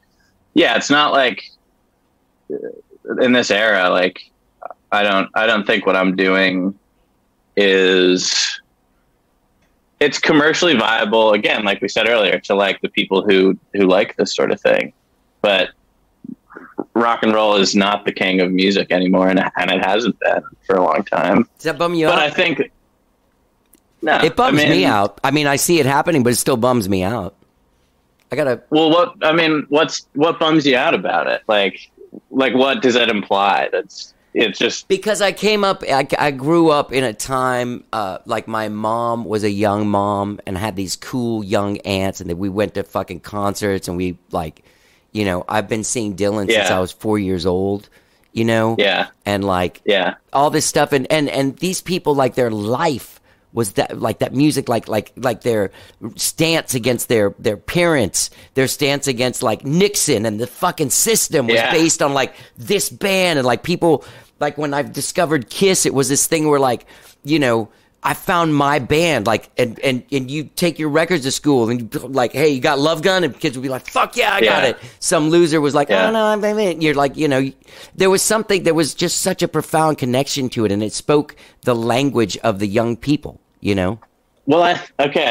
Yeah, it's not in this era. I don't think what I'm doing is. It's commercially viable. Again, like we said earlier, to the people who like this sort of thing. But rock and roll is not the king of music anymore, and it hasn't been for a long time. Does that bum you out? But I think. No, it bums me out. I mean, I see it happening, but it still bums me out. Well, what bums you out about it? What does that imply? It's just because I grew up in a time my mom was a young mom and had these cool young aunts, and we went to fucking concerts, and we I've been seeing Dylan since I was 4 years old. Yeah, and all this stuff, and these people their life was that that music, like their stance against their parents, their stance against Nixon and the fucking system was based on this band, and people when I've discovered Kiss, it was this thing where I found my band, and you take your records to school and hey, you got Love Gun, and kids would be like, fuck yeah, I got it. Some loser was like, oh no, I'm in. You're there was just such a profound connection to it, and it spoke the language of the young people. Well, I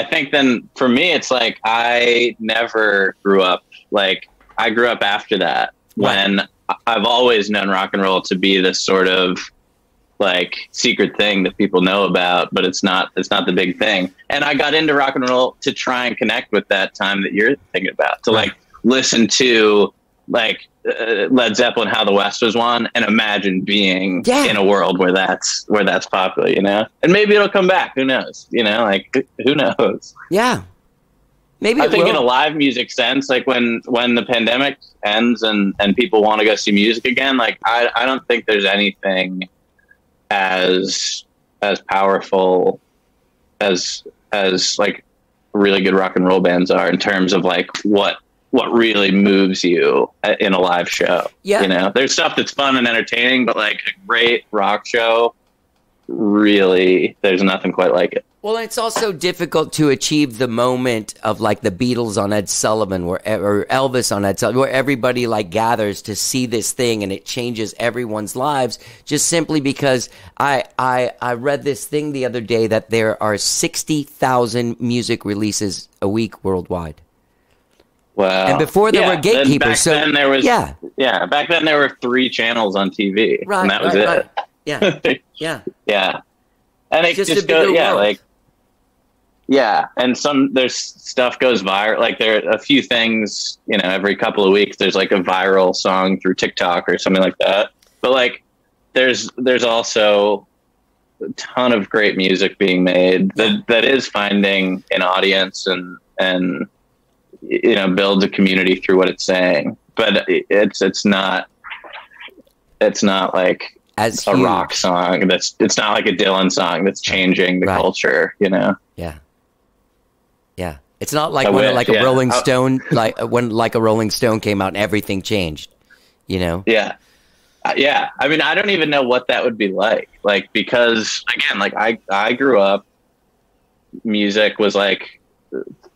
think then for me, it's I never grew up. I grew up after that. when I've always known rock and roll to be this sort of like secret thing that people know about, but it's not the big thing. And I got into rock and roll to try and connect with that time that you're thinking about, to like listen to like Led Zeppelin, How the West Was Won, and imagine being in a world where that's popular, you know? And maybe it'll come back. Who knows? You know, like who knows? Yeah. Maybe I think in a live music sense, like when the pandemic ends and people want to go see music again, like I don't think there's anything as powerful as like really good rock and roll bands are in terms of like what really moves you in a live show. Yeah. You know, there's stuff that's fun and entertaining, but like a great rock show, really, there's nothing quite like it. Well, it's also difficult to achieve the moment of like the Beatles on Ed Sullivan or Elvis on Ed Sullivan, where everybody like gathers to see this thing and it changes everyone's lives, just simply because I read this thing the other day that there are 60,000 music releases a week worldwide. Wow. And before there were gatekeepers. Back then there was, back then there were 3 channels on TV. Right. And that was it. Right. Yeah. Yeah. Yeah. And it just goes, like, and there's stuff goes viral. Like there are a few things, you know, every couple of weeks, there's like a viral song through TikTok or something like that. But like, there's also a ton of great music being made that is finding an audience and, you know, builds a community through what it's saying. But it's not like as a rock song. It's not like a Dylan song that's changing the culture, you know? Yeah. Yeah. It's not like when a Rolling Stone, like when like a Rolling Stone came out and everything changed, you know? Yeah. Yeah. I mean, I don't even know what that would be like, because again, like I grew up, music was like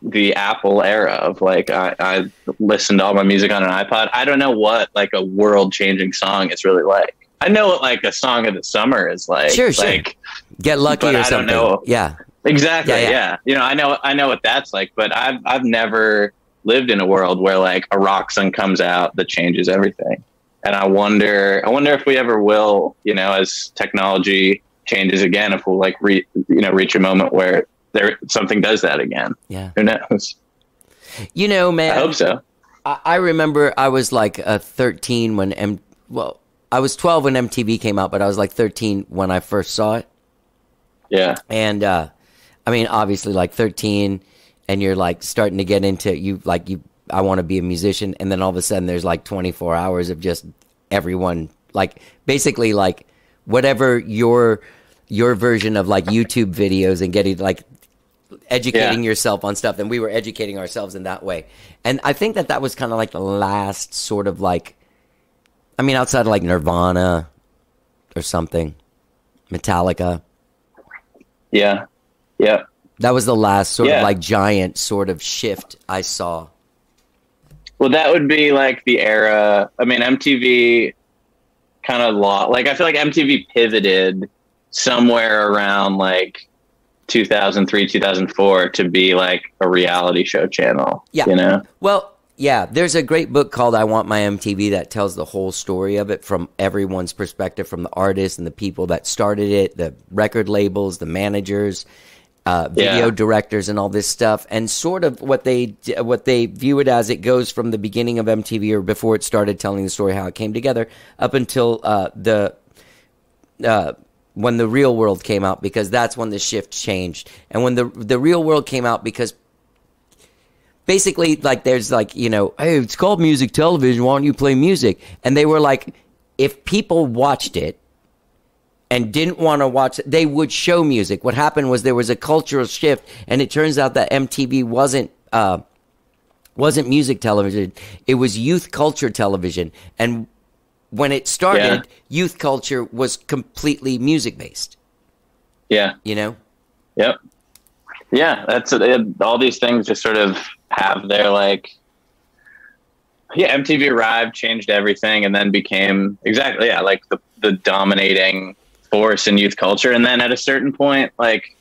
the Apple era of like, I listened to all my music on an iPod. I don't know what like a world changing song is really like. I know what like a song of the summer is like. Sure. Like, Get Lucky or something. I don't know. Yeah. Exactly. Yeah. You know, I know what that's like, but I've never lived in a world where like a rock song comes out that changes everything. And I wonder if we ever will, you know, as technology changes again, if we'll like reach a moment where something does that again. Yeah. Who knows? You know, man. I hope so. I remember I was like 13 when I was 12 when MTV came out, but I was like 13 when I first saw it. Yeah. And I mean, obviously, like 13, and you're like starting to get into I want to be a musician, and then all of a sudden there's like 24 hours of just everyone like basically like whatever your version of like YouTube videos and getting like educating yourself on stuff, and we were educating ourselves in that way. And I think that was kind of like the last sort of like, I mean, outside of like Nirvana or something, Metallica. Yeah. Yeah. That was the last sort of like giant sort of shift I saw. Well, that would be like the era. I mean, MTV kind of I feel like MTV pivoted somewhere around like 2003, 2004 to be like a reality show channel. Yeah. You know? Well, yeah, there's a great book called I Want My MTV that tells the whole story of it from everyone's perspective, from the artists and the people that started it, the record labels, the managers, video directors, and all this stuff, and sort of what they view it as. It goes from the beginning of MTV, or before it started telling the story, how it came together, up until when the Real World came out, because that's when the shift changed. And when the Real World came out, because basically, like, there's like, you know, hey, it's called music television, why don't you play music? And they were like, if people watched it and didn't want to watch it, they would show music. What happened was there was a cultural shift, and it turns out that MTV wasn't music television. It was youth culture television. And when it started, youth culture was completely music-based. Yeah. You know? Yep. Yeah, that's all these things just sort of have their like, MTV arrived, changed everything, and then became like the dominating force in youth culture. And then at a certain point, like,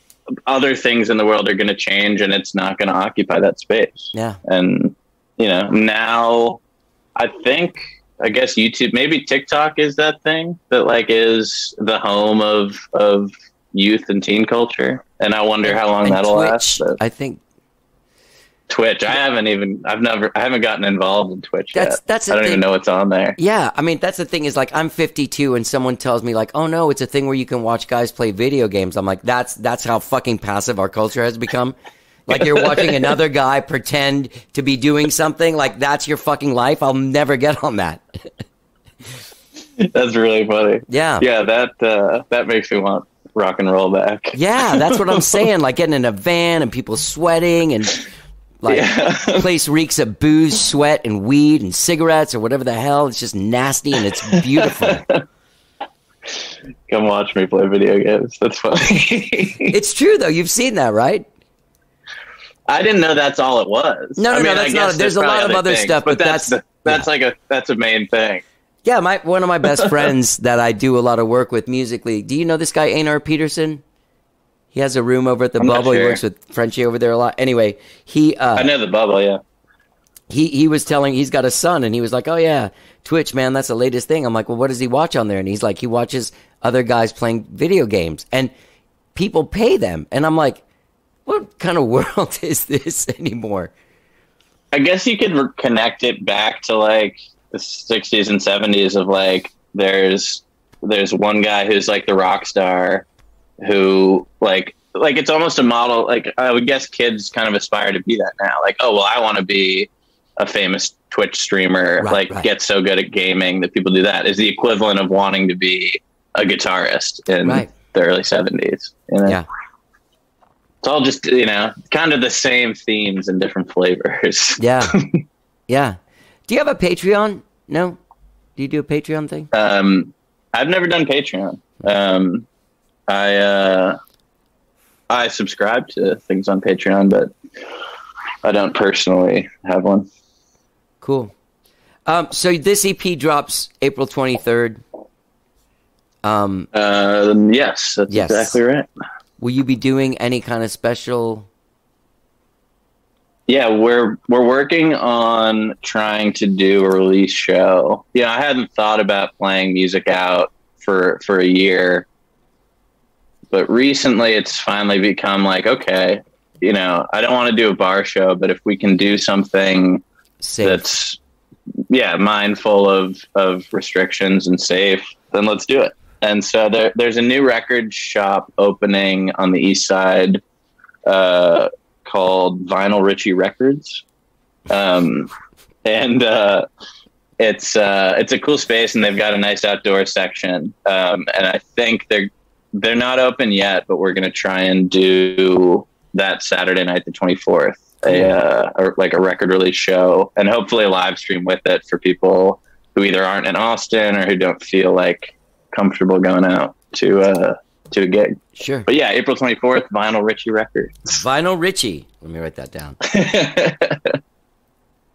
other things in the world are going to change, and it's not going to occupy that space. Yeah. And, you know, now I think I guess YouTube, maybe TikTok is that thing that like is the home of youth and teen culture. And I wonder how long that'll last. But I think Twitch. I haven't gotten involved in Twitch yet. That's I don't even know what's on there. Yeah, I mean, that's the thing is like I'm 52 and someone tells me like, oh no, it's a thing where you can watch guys play video games. I'm like, that's how fucking passive our culture has become. Like you're watching another guy pretend to be doing something. Like that's your fucking life. I'll never get on that. That's really funny. Yeah. Yeah, that makes me want rock and roll back. Yeah, that's what I'm saying. Like getting in a van and people sweating and like place reeks of booze, sweat, and weed and cigarettes or whatever the hell. It's just nasty and it's beautiful. Come watch me play video games. That's funny. It's true though. You've seen that, right? I didn't know that's all it was. No, that's not. There's a lot of other stuff, but that's a main thing. Yeah, one of my best friends that I do a lot of work with musically. Do you know this guy, Einar Peterson? He has a room over at the Bubble. Sure. He works with Frenchie over there a lot. Anyway, I know the Bubble, yeah. He was telling, he's got a son, and he was like, oh yeah, Twitch, man, that's the latest thing. I'm like, well, what does he watch on there? And he's like, he watches other guys playing video games, and people pay them. And I'm like, what kind of world is this anymore? I guess you could connect it back to like the 60s and 70s of like, there's one guy who's like the rock star who like it's almost a model. Like I would guess kids kind of aspire to be that now. Like, oh, well, I want to be a famous Twitch streamer, get so good at gaming that people do that. Is the equivalent of wanting to be a guitarist in the early 70s. You know? Yeah. It's all just, kind of the same themes and different flavors. Yeah. Yeah. Do you have a Patreon? No? Do you do a Patreon thing? I've never done Patreon. I subscribe to things on Patreon, but I don't personally have one. Cool. So this EP drops April 23rd. Yes, that's exactly right. Will you be doing any kind of special? Yeah, we're working on trying to do a release show. Yeah, I hadn't thought about playing music out for a year, but recently it's finally become like, okay, I don't want to do a bar show, but if we can do something that's mindful of restrictions and safe, then let's do it. And so there's a new record shop opening on the east side called Vinyl Ritchie Records. It's a cool space, and they've got a nice outdoor section. And I think they're not open yet, but we're going to try and do that Saturday night, the 24th, a record release show, and hopefully a live stream with it for people who either aren't in Austin or who don't feel like comfortable going out to a gig. Sure. But yeah, April 24th, Vinyl Ritchie Records. Vinyl Ritchie. Let me write that down.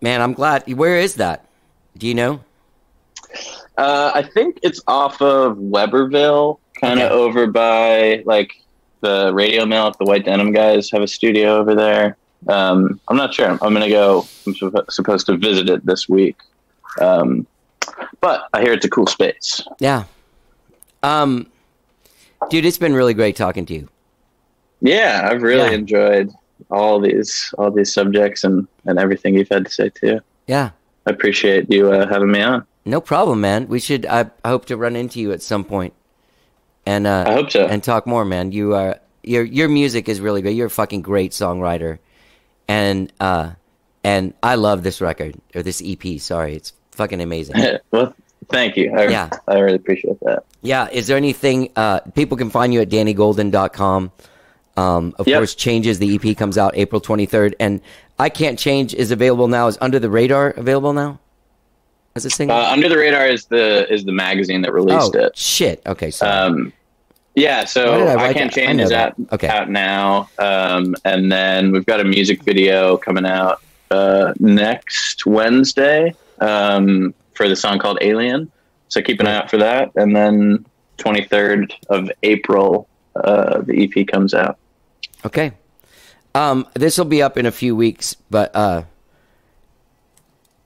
Man, I'm glad. Where is that? Do you know? I think it's off of Weberville, kind of over by like the Radio Mill. If the White Denim guys have a studio over there. I'm not sure. I'm going to go. I'm supposed to visit it this week. But I hear it's a cool space. Yeah. Dude, it's been really great talking to you. Yeah, I've really enjoyed all these subjects and everything you've had to say too. Yeah. I appreciate you having me on. No problem, man. We should, I hope to run into you at some point. And I hope so. And talk more, man. You are, your music is really great. You're a fucking great songwriter. And I love this record, or this EP, sorry. It's fucking amazing. Well, thank you. I really appreciate that. Yeah. Is there anything, people can find you at DannyGolden.com. Of course, Changes, the EP comes out April 23rd, and I Can't Change is available now. Is Under the Radar available now as a single? Under the Radar is the magazine that released it. Shit. Okay. Sorry. Yeah, so I Can't Change is out now. And then we've got a music video coming out next Wednesday for the song called Alien. So keep an eye out for that. And then 23rd of April, the EP comes out. Okay. This will be up in a few weeks, but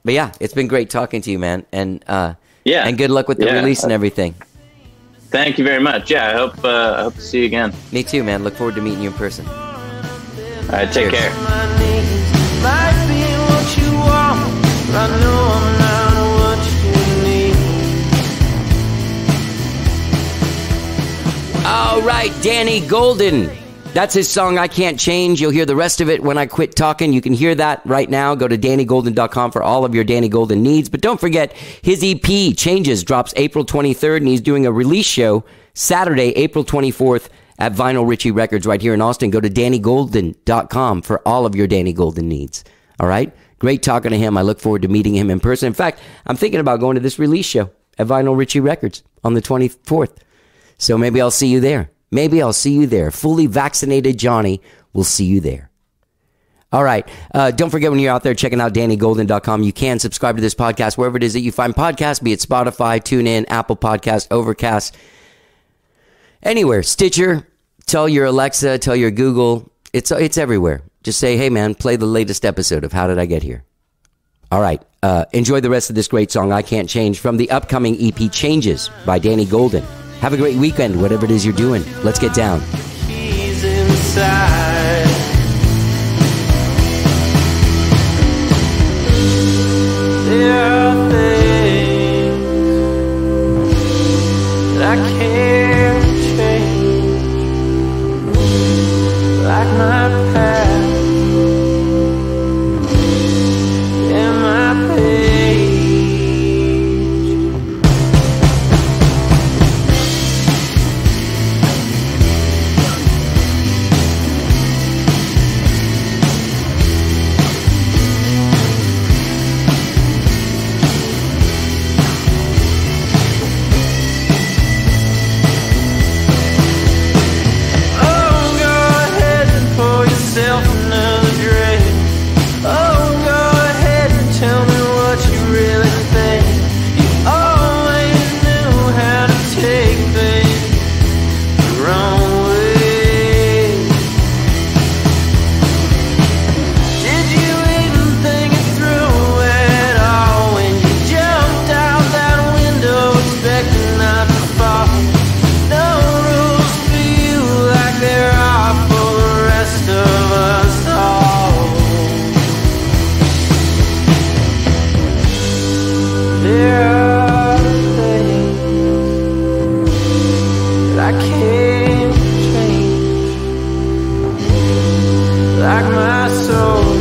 But yeah, it's been great talking to you, man. And and good luck with the release and everything. Thank you very much. Yeah, I hope to see you again. Me too, man. Look forward to meeting you in person. All right, take care. All right, Danny Golden. That's his song, I Can't Change. You'll hear the rest of it when I quit talking. You can hear that right now. Go to DannyGolden.com for all of your Danny Golden needs. But don't forget, his EP, Changes, drops April 23rd, and he's doing a release show Saturday, April 24th at Vinyl Ritchie Records right here in Austin. Go to DannyGolden.com for all of your Danny Golden needs. All right? Great talking to him. I look forward to meeting him in person. In fact, I'm thinking about going to this release show at Vinyl Ritchie Records on the 24th. So maybe I'll see you there. Maybe I'll see you there. Fully vaccinated Johnny will see you there. All right. Don't forget, when you're out there checking out DannyGolden.com, you can subscribe to this podcast wherever it is that you find podcasts, be it Spotify, TuneIn, Apple Podcasts, Overcast, anywhere. Stitcher. Tell your Alexa, tell your Google. It's everywhere. Just say, hey, man, play the latest episode of How Did I Get Here? All right. Enjoy the rest of this great song, I Can't Change, from the upcoming EP Changes by Danny Golden. Have a great weekend, whatever it is you're doing. Let's get down. Keys inside. There are things that I can't change, like my past and my page. Like my soul